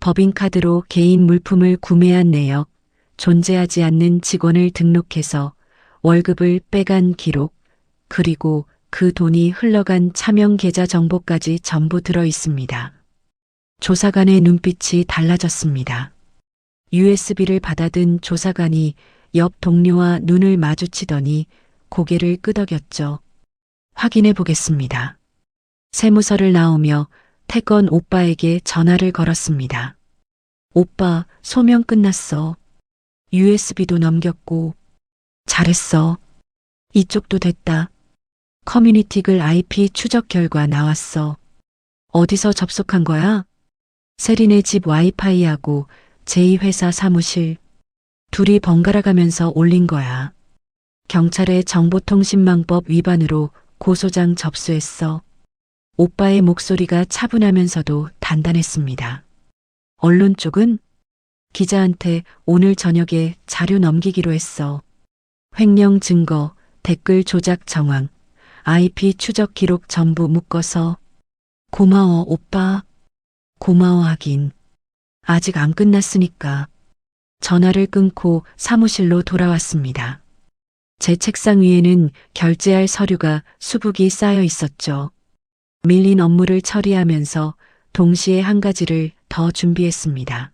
법인카드로 개인 물품을 구매한 내역, 존재하지 않는 직원을 등록해서 월급을 빼간 기록, 그리고 그 돈이 흘러간 차명 계좌 정보까지 전부 들어 있습니다. 조사관의 눈빛이 달라졌습니다. USB를 받아든 조사관이 옆 동료와 눈을 마주치더니 고개를 끄덕였죠. 확인해 보겠습니다. 세무서를 나오며 태건 오빠에게 전화를 걸었습니다. 오빠, 소명 끝났어. USB도 넘겼고. 잘했어. 이쪽도 됐다. 커뮤니티 글 IP 추적 결과 나왔어. 어디서 접속한 거야? 세린의 집 와이파이하고 제2회사 사무실. 둘이 번갈아 가면서 올린 거야. 경찰의 정보통신망법 위반으로 고소장 접수했어. 오빠의 목소리가 차분하면서도 단단했습니다. 언론 쪽은? 기자한테 오늘 저녁에 자료 넘기기로 했어. 횡령 증거, 댓글 조작 정황, IP 추적 기록 전부 묶어서. 고마워, 오빠. 고마워하긴. 아직 안 끝났으니까. 전화를 끊고 사무실로 돌아왔습니다. 제 책상 위에는 결제할 서류가 수북이 쌓여 있었죠. 밀린 업무를 처리하면서 동시에 한 가지를 더 준비했습니다.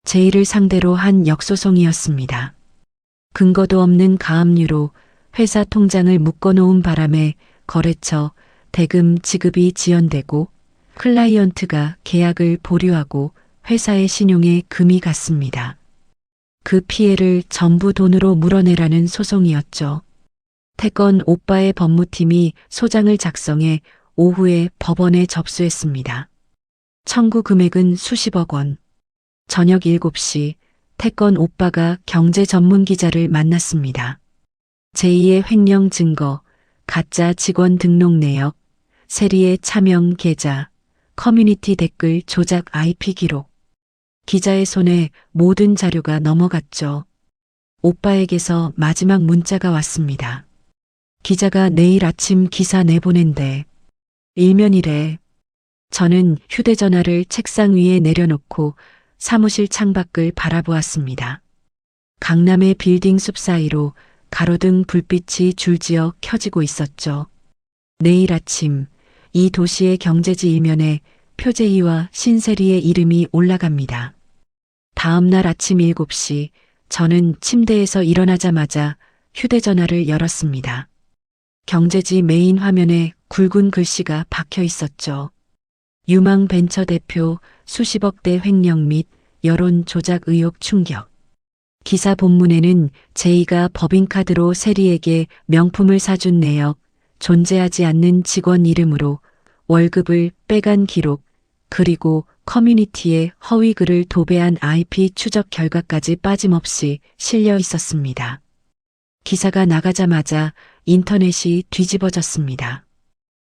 제이를 상대로 한 역소송이었습니다. 근거도 없는 가압류로 회사 통장을 묶어놓은 바람에 거래처, 대금 지급이 지연되고 클라이언트가 계약을 보류하고 회사의 신용에 금이 갔습니다. 그 피해를 전부 돈으로 물어내라는 소송이었죠. 태건 오빠의 법무팀이 소장을 작성해 오후에 법원에 접수했습니다. 청구 금액은 수십억 원. 저녁 7시 태건 오빠가 경제 전문 기자를 만났습니다. 제2의 횡령 증거, 가짜 직원 등록 내역, 세리의 차명 계좌, 커뮤니티 댓글 조작 IP 기록. 기자의 손에 모든 자료가 넘어갔죠. 오빠에게서 마지막 문자가 왔습니다. 기자가 내일 아침 기사 내보낸대. 일면이래. 저는 휴대전화를 책상 위에 내려놓고 사무실 창밖을 바라보았습니다. 강남의 빌딩 숲 사이로 가로등 불빛이 줄지어 켜지고 있었죠. 내일 아침 이 도시의 경제지 일면에 표제이와 신세리의 이름이 올라갑니다. 다음 날 아침 7시 저는 침대에서 일어나자마자 휴대전화를 열었습니다. 경제지 메인 화면에 굵은 글씨가 박혀 있었죠. 유망 벤처 대표 수십억대 횡령 및 여론 조작 의혹 충격. 기사 본문에는 제이가 법인카드로 세리에게 명품을 사준 내역, 존재하지 않는 직원 이름으로 월급을 빼간 기록, 그리고 커뮤니티에 허위 글을 도배한 IP 추적 결과까지 빠짐없이 실려 있었습니다. 기사가 나가자마자 인터넷이 뒤집어졌습니다.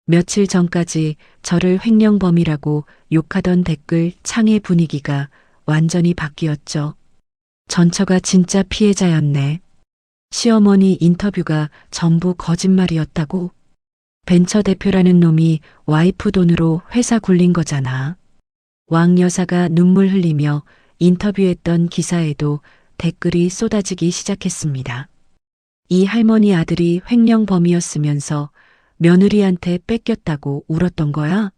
며칠 전까지 저를 횡령범이라고 욕하던 댓글 창의 분위기가 완전히 바뀌었죠. 전처가 진짜 피해자였네. 시어머니 인터뷰가 전부 거짓말이었다고? 벤처 대표라는 놈이 와이프 돈으로 회사 굴린 거잖아. 왕 여사가 눈물 흘리며 인터뷰했던 기사에도 댓글이 쏟아지기 시작했습니다. 이 할머니 아들이 횡령범이었으면서 며느리한테 뺏겼다고 울었던 거야?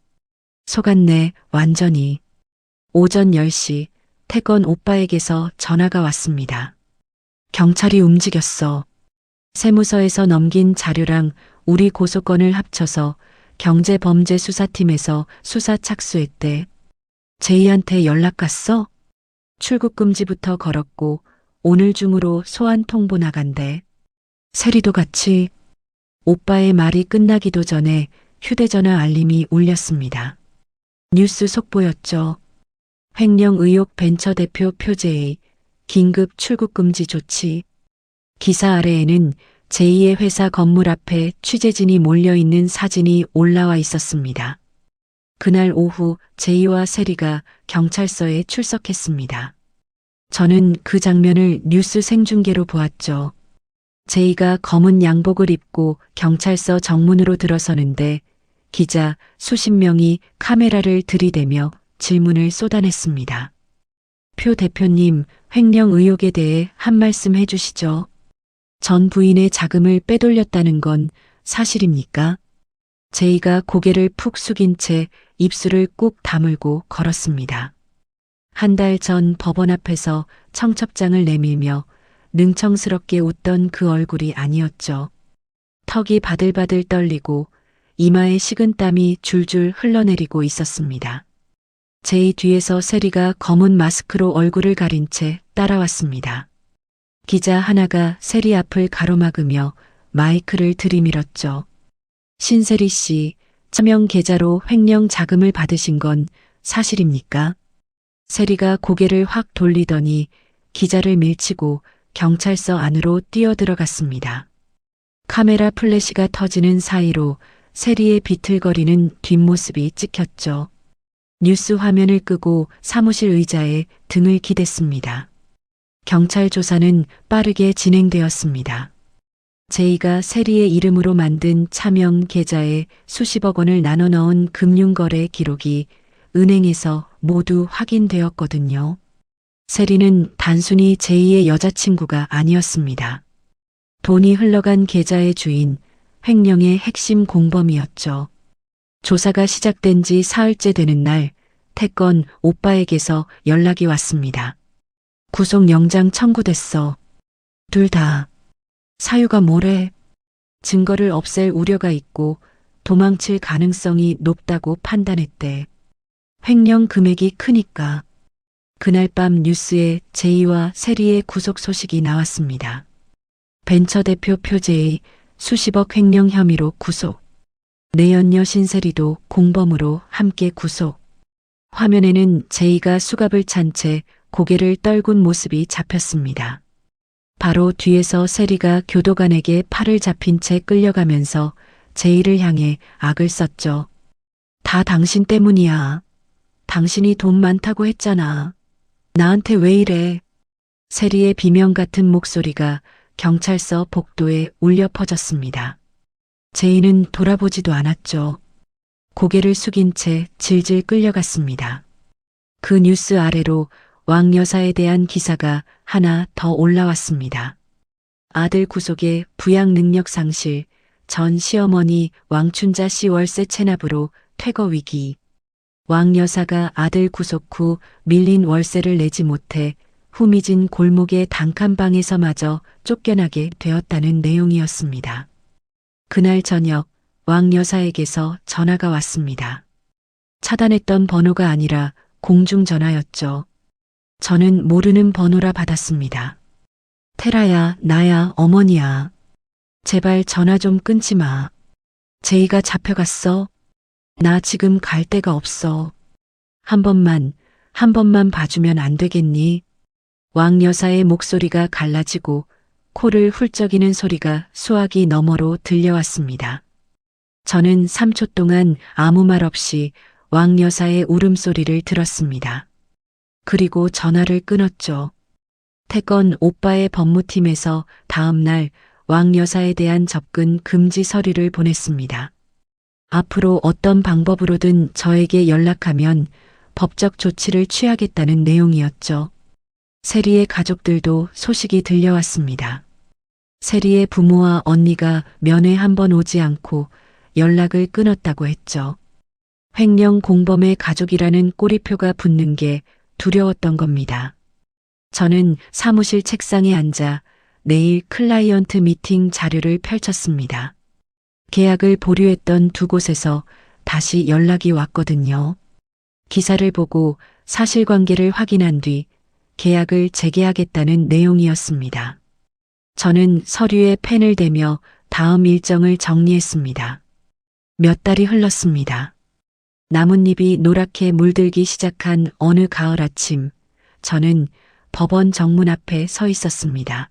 속았네, 완전히. 오전 10시 태건 오빠에게서 전화가 왔습니다. 경찰이 움직였어. 세무서에서 넘긴 자료랑 우리 고소건을 합쳐서 경제범죄수사팀에서 수사 착수했대. 제이한테 연락 갔어? 출국 금지부터 걸었고 오늘 중으로 소환 통보 나간대. 세리도 같이. 오빠의 말이 끝나기도 전에 휴대전화 알림이 울렸습니다. 뉴스 속보였죠. 횡령 의혹 벤처 대표 표제의 긴급 출국 금지 조치. 기사 아래에는 제2의 회사 건물 앞에 취재진이 몰려있는 사진이 올라와 있었습니다. 그날 오후 제이와 세리가 경찰서에 출석했습니다. 저는 그 장면을 뉴스 생중계로 보았죠. 제이가 검은 양복을 입고 경찰서 정문으로 들어서는데 기자 수십 명이 카메라를 들이대며 질문을 쏟아냈습니다. 표 대표님, 횡령 의혹에 대해 한 말씀 해주시죠. 전 부인의 자금을 빼돌렸다는 건 사실입니까? 제이가 고개를 푹 숙인 채 입술을 꾹 다물고 걸었습니다. 한 달 전 법원 앞에서 청첩장을 내밀며 능청스럽게 웃던 그 얼굴이 아니었죠. 턱이 바들바들 떨리고 이마에 식은 땀이 줄줄 흘러내리고 있었습니다. 제이 뒤에서 세리가 검은 마스크로 얼굴을 가린 채 따라왔습니다. 기자 하나가 세리 앞을 가로막으며 마이크를 들이밀었죠. 신세리 씨, 차명 계좌로 횡령 자금을 받으신 건 사실입니까? 세리가 고개를 확 돌리더니 기자를 밀치고 경찰서 안으로 뛰어들어갔습니다. 카메라 플래시가 터지는 사이로 세리의 비틀거리는 뒷모습이 찍혔죠. 뉴스 화면을 끄고 사무실 의자에 등을 기댔습니다. 경찰 조사는 빠르게 진행되었습니다. 제이가 세리의 이름으로 만든 차명 계좌에 수십억 원을 나눠 넣은 금융거래 기록이 은행에서 모두 확인되었거든요. 세리는 단순히 제이의 여자친구가 아니었습니다. 돈이 흘러간 계좌의 주인, 횡령의 핵심 공범이었죠. 조사가 시작된 지 사흘째 되는 날, 태건 오빠에게서 연락이 왔습니다. 구속영장 청구됐어. 둘 다. 사유가 뭐래? 증거를 없앨 우려가 있고 도망칠 가능성이 높다고 판단했대. 횡령 금액이 크니까. 그날 밤 뉴스에 제이와 세리의 구속 소식이 나왔습니다. 벤처 대표 표제의 수십억 횡령 혐의로 구속. 내연녀 신세리도 공범으로 함께 구속. 화면에는 제이가 수갑을 찬 채 고개를 떨군 모습이 잡혔습니다. 바로 뒤에서 세리가 교도관에게 팔을 잡힌 채 끌려가면서 제이를 향해 악을 썼죠. 다 당신 때문이야. 당신이 돈 많다고 했잖아. 나한테 왜 이래? 세리의 비명 같은 목소리가 경찰서 복도에 울려 퍼졌습니다. 제이는 돌아보지도 않았죠. 고개를 숙인 채 질질 끌려갔습니다. 그 뉴스 아래로 왕 여사에 대한 기사가 하나 더 올라왔습니다. 아들 구속에 부양 능력 상실, 전 시어머니 왕춘자 씨 월세 체납으로 퇴거 위기. 왕 여사가 아들 구속 후 밀린 월세를 내지 못해 후미진 골목의 단칸방에서마저 쫓겨나게 되었다는 내용이었습니다. 그날 저녁 왕 여사에게서 전화가 왔습니다. 차단했던 번호가 아니라 공중전화였죠. 저는 모르는 번호라 받았습니다. 테라야, 나야, 어머니야. 제발 전화 좀 끊지 마. 제이가 잡혀갔어. 나 지금 갈 데가 없어. 한 번만 봐주면 안 되겠니? 왕 여사의 목소리가 갈라지고 코를 훌쩍이는 소리가 수화기 너머로 들려왔습니다. 저는 3초 동안 아무 말 없이 왕 여사의 울음소리를 들었습니다. 그리고 전화를 끊었죠. 태건 오빠의 법무팀에서 다음 날 왕 여사에 대한 접근 금지 서류를 보냈습니다. 앞으로 어떤 방법으로든 저에게 연락하면 법적 조치를 취하겠다는 내용이었죠. 세리의 가족들도 소식이 들려왔습니다. 세리의 부모와 언니가 면회 한 번 오지 않고 연락을 끊었다고 했죠. 횡령 공범의 가족이라는 꼬리표가 붙는 게 두려웠던 겁니다. 저는 사무실 책상에 앉아 내일 클라이언트 미팅 자료를 펼쳤습니다. 계약을 보류했던 두 곳에서 다시 연락이 왔거든요. 기사를 보고 사실관계를 확인한 뒤 계약을 재개하겠다는 내용이었습니다. 저는 서류에 펜을 대며 다음 일정을 정리했습니다. 몇 달이 흘렀습니다. 나뭇잎이 노랗게 물들기 시작한 어느 가을 아침, 저는 법원 정문 앞에 서 있었습니다.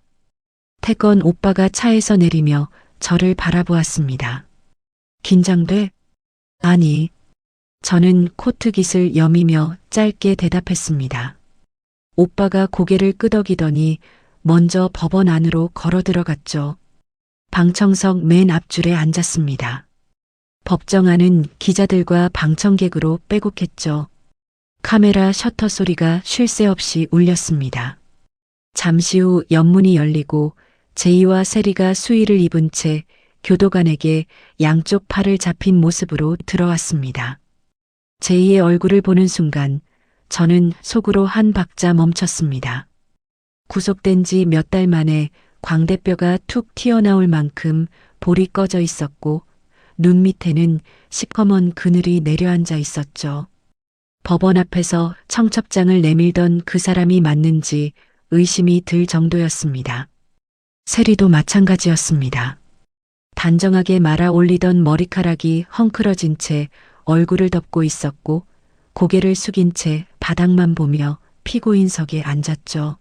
태건 오빠가 차에서 내리며 저를 바라보았습니다. 긴장돼? 아니. 저는 코트깃을 여미며 짧게 대답했습니다. 오빠가 고개를 끄덕이더니 먼저 법원 안으로 걸어 들어갔죠. 방청석 맨 앞줄에 앉았습니다. 법정 안은 기자들과 방청객으로 빼곡했죠. 카메라 셔터 소리가 쉴 새 없이 울렸습니다. 잠시 후 연문이 열리고 제이와 세리가 수의를 입은 채 교도관에게 양쪽 팔을 잡힌 모습으로 들어왔습니다. 제이의 얼굴을 보는 순간 저는 속으로 한 박자 멈췄습니다. 구속된 지 몇 달 만에 광대뼈가 툭 튀어나올 만큼 볼이 꺼져 있었고 눈 밑에는 시커먼 그늘이 내려앉아 있었죠. 법원 앞에서 청첩장을 내밀던 그 사람이 맞는지 의심이 들 정도였습니다. 세리도 마찬가지였습니다. 단정하게 말아 올리던 머리카락이 헝클어진 채 얼굴을 덮고 있었고 고개를 숙인 채 바닥만 보며 피고인석에 앉았죠.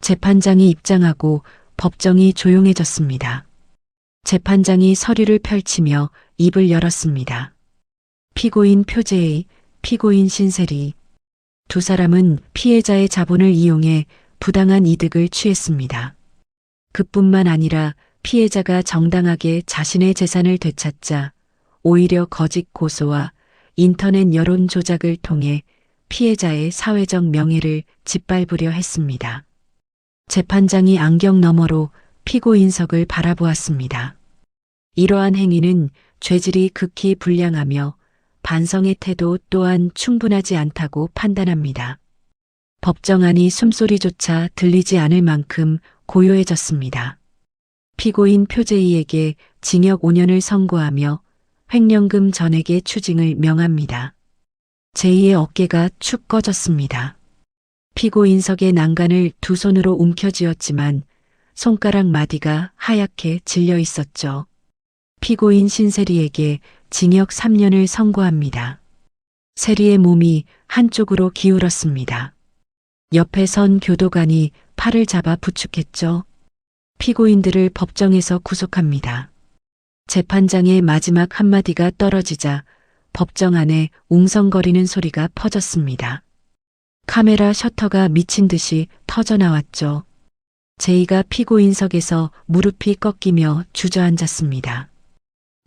재판장이 입장하고 법정이 조용해졌습니다. 재판장이 서류를 펼치며 입을 열었습니다. 피고인 표재의, 피고인 신세리. 두 사람은 피해자의 자본을 이용해 부당한 이득을 취했습니다. 그뿐만 아니라 피해자가 정당하게 자신의 재산을 되찾자 오히려 거짓 고소와 인터넷 여론 조작을 통해 피해자의 사회적 명예를 짓밟으려 했습니다. 재판장이 안경 너머로 피고인석을 바라보았습니다. 이러한 행위는 죄질이 극히 불량하며 반성의 태도 또한 충분하지 않다고 판단합니다. 법정 안이 숨소리조차 들리지 않을 만큼 고요해졌습니다. 피고인 표재희에게 징역 5년을 선고하며 횡령금 전액의 추징을 명합니다. 제이의 어깨가 축 꺼졌습니다. 피고인석의 난간을 두 손으로 움켜쥐었지만 손가락 마디가 하얗게 질려 있었죠. 피고인 신세리에게 징역 3년을 선고합니다. 세리의 몸이 한쪽으로 기울었습니다. 옆에 선 교도관이 팔을 잡아 부축했죠. 피고인들을 법정에서 구속합니다. 재판장의 마지막 한마디가 떨어지자 법정 안에 웅성거리는 소리가 퍼졌습니다. 카메라 셔터가 미친 듯이 터져 나왔죠. 제이가 피고인석에서 무릎이 꺾이며 주저앉았습니다.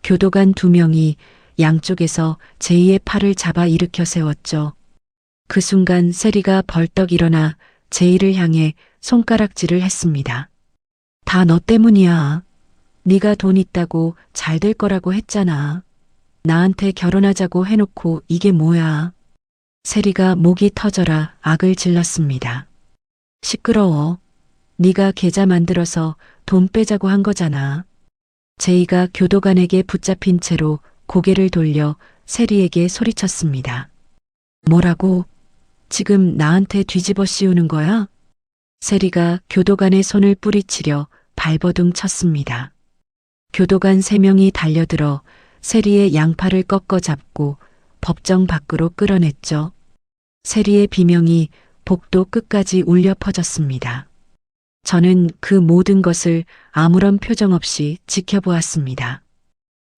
교도관 2명이 양쪽에서 제이의 팔을 잡아 일으켜 세웠죠. 그 순간 세리가 벌떡 일어나 제이를 향해 손가락질을 했습니다. 다 너 때문이야. 네가 돈 있다고 잘 될 거라고 했잖아. 나한테 결혼하자고 해놓고 이게 뭐야. 세리가 목이 터져라 악을 질렀습니다. 시끄러워. 네가 계좌 만들어서 돈 빼자고 한 거잖아. 제이가 교도관에게 붙잡힌 채로 고개를 돌려 세리에게 소리쳤습니다. 뭐라고? 지금 나한테 뒤집어 씌우는 거야? 세리가 교도관의 손을 뿌리치려 발버둥 쳤습니다. 교도관 3명이 달려들어 세리의 양팔을 꺾어 잡고 법정 밖으로 끌어냈죠. 세리의 비명이 복도 끝까지 울려 퍼졌습니다. 저는 그 모든 것을 아무런 표정 없이 지켜보았습니다.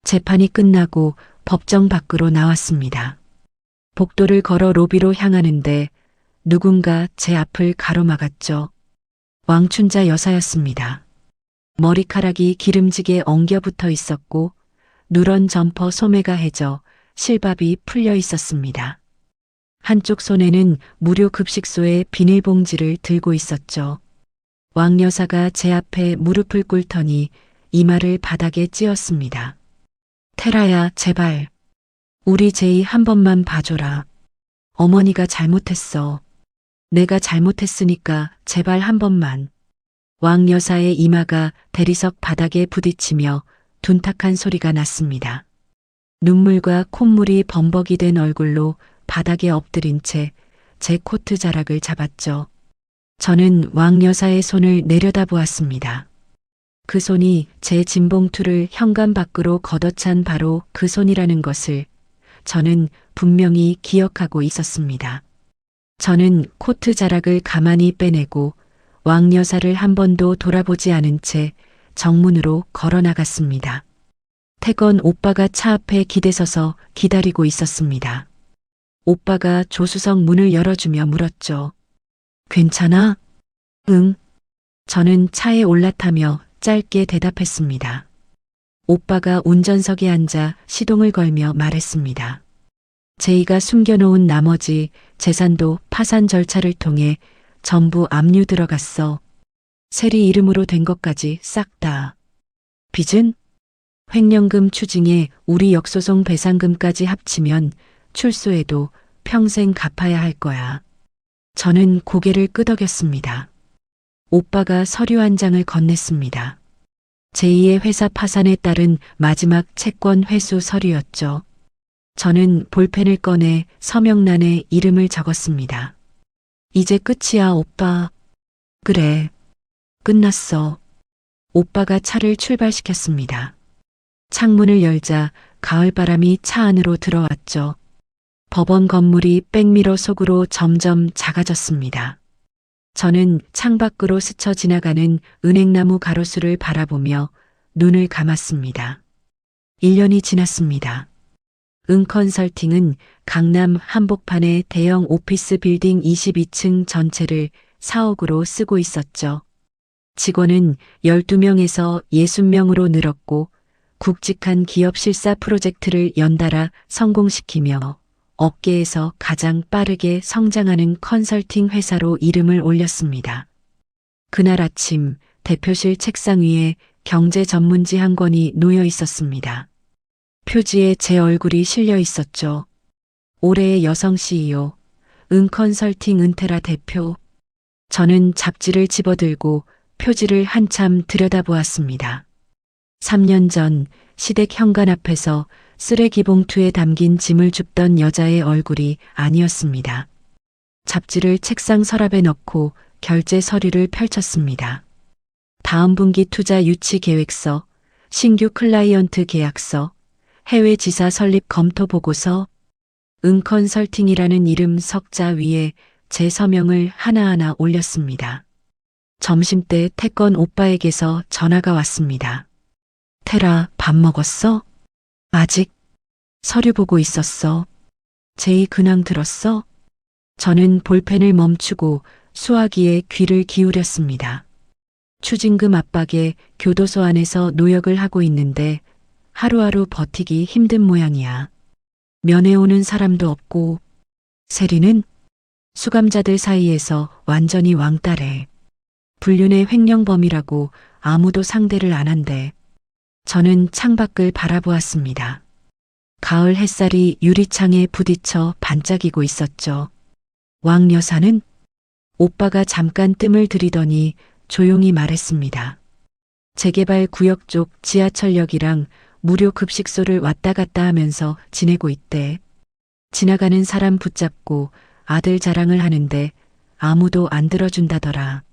재판이 끝나고 법정 밖으로 나왔습니다. 복도를 걸어 로비로 향하는데 누군가 제 앞을 가로막았죠. 왕춘자 여사였습니다. 머리카락이 기름지게 엉겨붙어 있었고 누런 점퍼 소매가 해져 실밥이 풀려 있었습니다. 한쪽 손에는 무료 급식소의 비닐봉지를 들고 있었죠. 왕 여사가 제 앞에 무릎을 꿇더니 이마를 바닥에 찧었습니다. 테라야, 제발. 우리 제이 한 번만 봐줘라. 어머니가 잘못했어. 내가 잘못했으니까 제발 한 번만. 왕 여사의 이마가 대리석 바닥에 부딪히며 둔탁한 소리가 났습니다. 눈물과 콧물이 범벅이 된 얼굴로 바닥에 엎드린 채 제 코트 자락을 잡았죠. 저는 왕 여사의 손을 내려다보았습니다. 그 손이 제 진봉투를 현관 밖으로 걷어찬 바로 그 손이라는 것을 저는 분명히 기억하고 있었습니다. 저는 코트 자락을 가만히 빼내고 왕 여사를 한 번도 돌아보지 않은 채 정문으로 걸어 나갔습니다. 태건 오빠가 차 앞에 기대서서 기다리고 있었습니다. 오빠가 조수석 문을 열어주며 물었죠. 괜찮아? 응. 저는 차에 올라타며 짧게 대답했습니다. 오빠가 운전석에 앉아 시동을 걸며 말했습니다. 제이가 숨겨놓은 나머지 재산도 파산 절차를 통해 전부 압류 들어갔어. 세리 이름으로 된 것까지 싹 다. 빚은? 횡령금 추징에 우리 역소송 배상금까지 합치면 출소해도 평생 갚아야 할 거야. 저는 고개를 끄덕였습니다. 오빠가 서류 한 장을 건넸습니다. 제2의 회사 파산에 따른 마지막 채권 회수 서류였죠. 저는 볼펜을 꺼내 서명란에 이름을 적었습니다. 이제 끝이야, 오빠. 그래. 끝났어. 오빠가 차를 출발시켰습니다. 창문을 열자 가을바람이 차 안으로 들어왔죠. 법원 건물이 백미러 속으로 점점 작아졌습니다. 저는 창밖으로 스쳐 지나가는 은행나무 가로수를 바라보며 눈을 감았습니다. 1년이 지났습니다. 은컨설팅은 강남 한복판의 대형 오피스 빌딩 22층 전체를 사옥으로 쓰고 있었죠. 직원은 12명에서 60명으로 늘었고 굵직한 기업 실사 프로젝트를 연달아 성공시키며 업계에서 가장 빠르게 성장하는 컨설팅 회사로 이름을 올렸습니다. 그날 아침 대표실 책상 위에 경제 전문지 한 권이 놓여 있었습니다. 표지에 제 얼굴이 실려 있었죠. 올해의 여성 CEO, 은컨설팅 은테라 대표. 저는 잡지를 집어들고 표지를 한참 들여다보았습니다. 3년 전 시댁 현관 앞에서 쓰레기 봉투에 담긴 짐을 줍던 여자의 얼굴이 아니었습니다. 잡지를 책상 서랍에 넣고 결제 서류를 펼쳤습니다. 다음 분기 투자 유치 계획서, 신규 클라이언트 계약서, 해외 지사 설립 검토 보고서, 은컨설팅이라는 이름 석자 위에 제 서명을 하나하나 올렸습니다. 점심때 태권 오빠에게서 전화가 왔습니다. 테라, 밥 먹었어? 아직. 서류 보고 있었어. 제이 근황 들었어? 저는 볼펜을 멈추고 수화기에 귀를 기울였습니다. 추징금 압박에 교도소 안에서 노역을 하고 있는데 하루하루 버티기 힘든 모양이야. 면회 오는 사람도 없고, 세리는 수감자들 사이에서 완전히 왕따래. 불륜의 횡령범이라고 아무도 상대를 안 한대. 저는 창밖을 바라보았습니다. 가을 햇살이 유리창에 부딪혀 반짝이고 있었죠. 왕 여사는? 오빠가 잠깐 뜸을 들이더니 조용히 말했습니다. 재개발 구역 쪽 지하철역이랑 무료 급식소를 왔다 갔다 하면서 지내고 있대. 지나가는 사람 붙잡고 아들 자랑을 하는데 아무도 안 들어준다더라.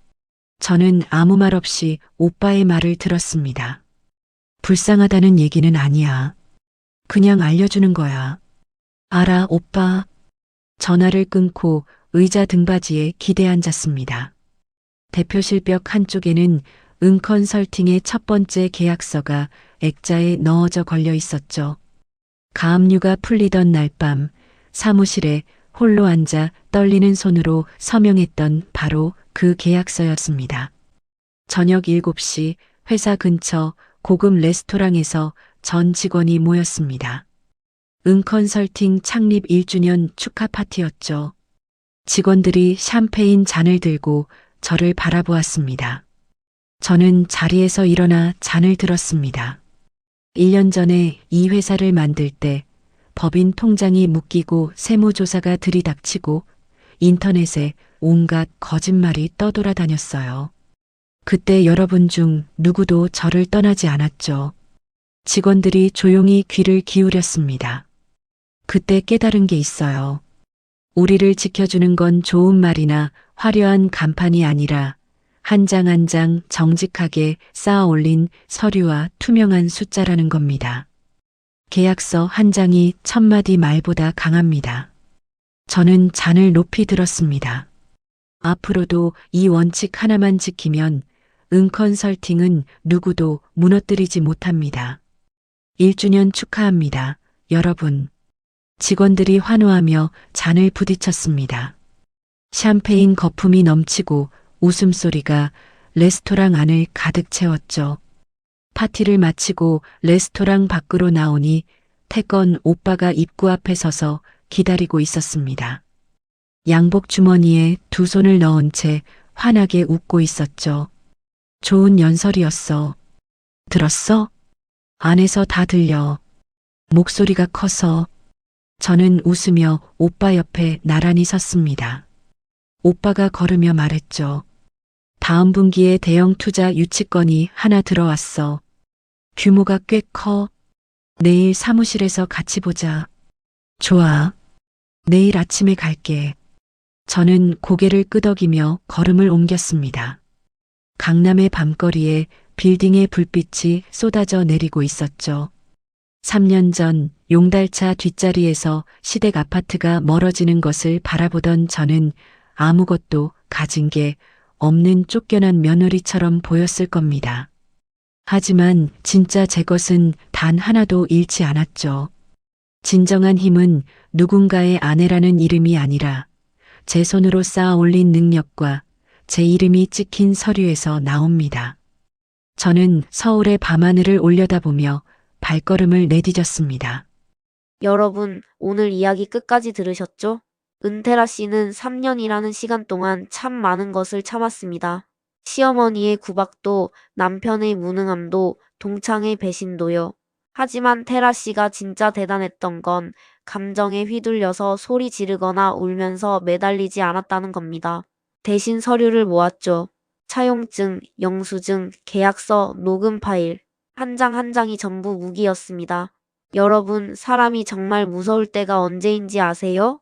저는 아무 말 없이 오빠의 말을 들었습니다. 불쌍하다는 얘기는 아니야. 그냥 알려주는 거야. 알아, 오빠. 전화를 끊고 의자 등받이에 기대 앉았습니다. 대표실 벽 한쪽에는 은컨설팅의 첫 번째 계약서가 액자에 넣어져 걸려 있었죠. 가압류가 풀리던 날 밤 사무실에 홀로 앉아 떨리는 손으로 서명했던 바로 그 계약서였습니다. 저녁 7시 회사 근처 고급 레스토랑에서 전 직원이 모였습니다. 은컨설팅 창립 1주년 축하 파티였죠. 직원들이 샴페인 잔을 들고 저를 바라보았습니다. 저는 자리에서 일어나 잔을 들었습니다. 1년 전에 이 회사를 만들 때 법인 통장이 묶이고 세무조사가 들이닥치고 인터넷에 온갖 거짓말이 떠돌아다녔어요. 그때 여러분 중 누구도 저를 떠나지 않았죠. 직원들이 조용히 귀를 기울였습니다. 그때 깨달은 게 있어요. 우리를 지켜주는 건 좋은 말이나 화려한 간판이 아니라 한 장 한 장 정직하게 쌓아 올린 서류와 투명한 숫자라는 겁니다. 계약서 한 장이 1000마디 말보다 강합니다. 저는 잔을 높이 들었습니다. 앞으로도 이 원칙 하나만 지키면 은컨설팅은 누구도 무너뜨리지 못합니다. 1주년 축하합니다, 여러분. 직원들이 환호하며 잔을 부딪혔습니다. 샴페인 거품이 넘치고 웃음소리가 레스토랑 안을 가득 채웠죠. 파티를 마치고 레스토랑 밖으로 나오니 태권 오빠가 입구 앞에 서서 기다리고 있었습니다. 양복 주머니에 두 손을 넣은 채 환하게 웃고 있었죠. 좋은 연설이었어. 들었어? 안에서 다 들려. 목소리가 커서. 저는 웃으며 오빠 옆에 나란히 섰습니다. 오빠가 걸으며 말했죠. 다음 분기에 대형 투자 유치건이 하나 들어왔어. 규모가 꽤 커. 내일 사무실에서 같이 보자. 좋아. 내일 아침에 갈게. 저는 고개를 끄덕이며 걸음을 옮겼습니다. 강남의 밤거리에 빌딩의 불빛이 쏟아져 내리고 있었죠. 3년 전 용달차 뒷자리에서 시댁 아파트가 멀어지는 것을 바라보던 저는 아무것도 가진 게 없는 쫓겨난 며느리처럼 보였을 겁니다. 하지만 진짜 제 것은 단 하나도 잃지 않았죠. 진정한 힘은 누군가의 아내라는 이름이 아니라 제 손으로 쌓아 올린 능력과 제 이름이 찍힌 서류에서 나옵니다. 저는 서울의 밤하늘을 올려다보며 발걸음을 내디뎠습니다. 여러분, 오늘 이야기 끝까지 들으셨죠? 은테라 씨는 3년이라는 시간 동안 참 많은 것을 참았습니다. 시어머니의 구박도, 남편의 무능함도, 동창의 배신도요. 하지만 테라 씨가 진짜 대단했던 건 감정에 휘둘려서 소리 지르거나 울면서 매달리지 않았다는 겁니다. 대신 서류를 모았죠. 차용증, 영수증, 계약서, 녹음 파일. 한 장 한 장이 전부 무기였습니다. 여러분, 사람이 정말 무서울 때가 언제인지 아세요?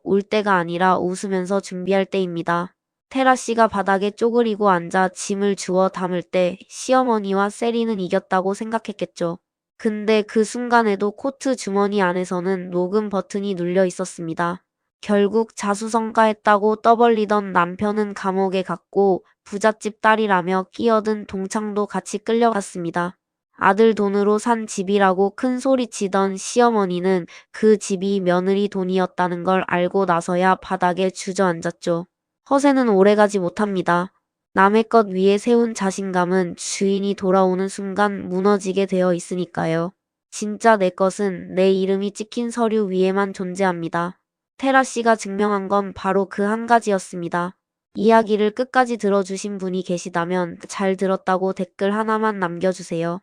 울 때가 아니라 웃으면서 준비할 때입니다. 테라 씨가 바닥에 쪼그리고 앉아 짐을 주워 담을 때 시어머니와 세리는 이겼다고 생각했겠죠. 근데 그 순간에도 코트 주머니 안에서는 녹음 버튼이 눌려 있었습니다. 결국 자수성가했다고 떠벌리던 남편은 감옥에 갔고 부잣집 딸이라며 끼어든 동창도 같이 끌려갔습니다. 아들 돈으로 산 집이라고 큰 소리치던 시어머니는 그 집이 며느리 돈이었다는 걸 알고 나서야 바닥에 주저앉았죠. 허세는 오래가지 못합니다. 남의 것 위에 세운 자신감은 주인이 돌아오는 순간 무너지게 되어 있으니까요. 진짜 내 것은 내 이름이 찍힌 서류 위에만 존재합니다. 테라 씨가 증명한 건 바로 그 한 가지였습니다. 이야기를 끝까지 들어주신 분이 계시다면 잘 들었다고 댓글 하나만 남겨주세요.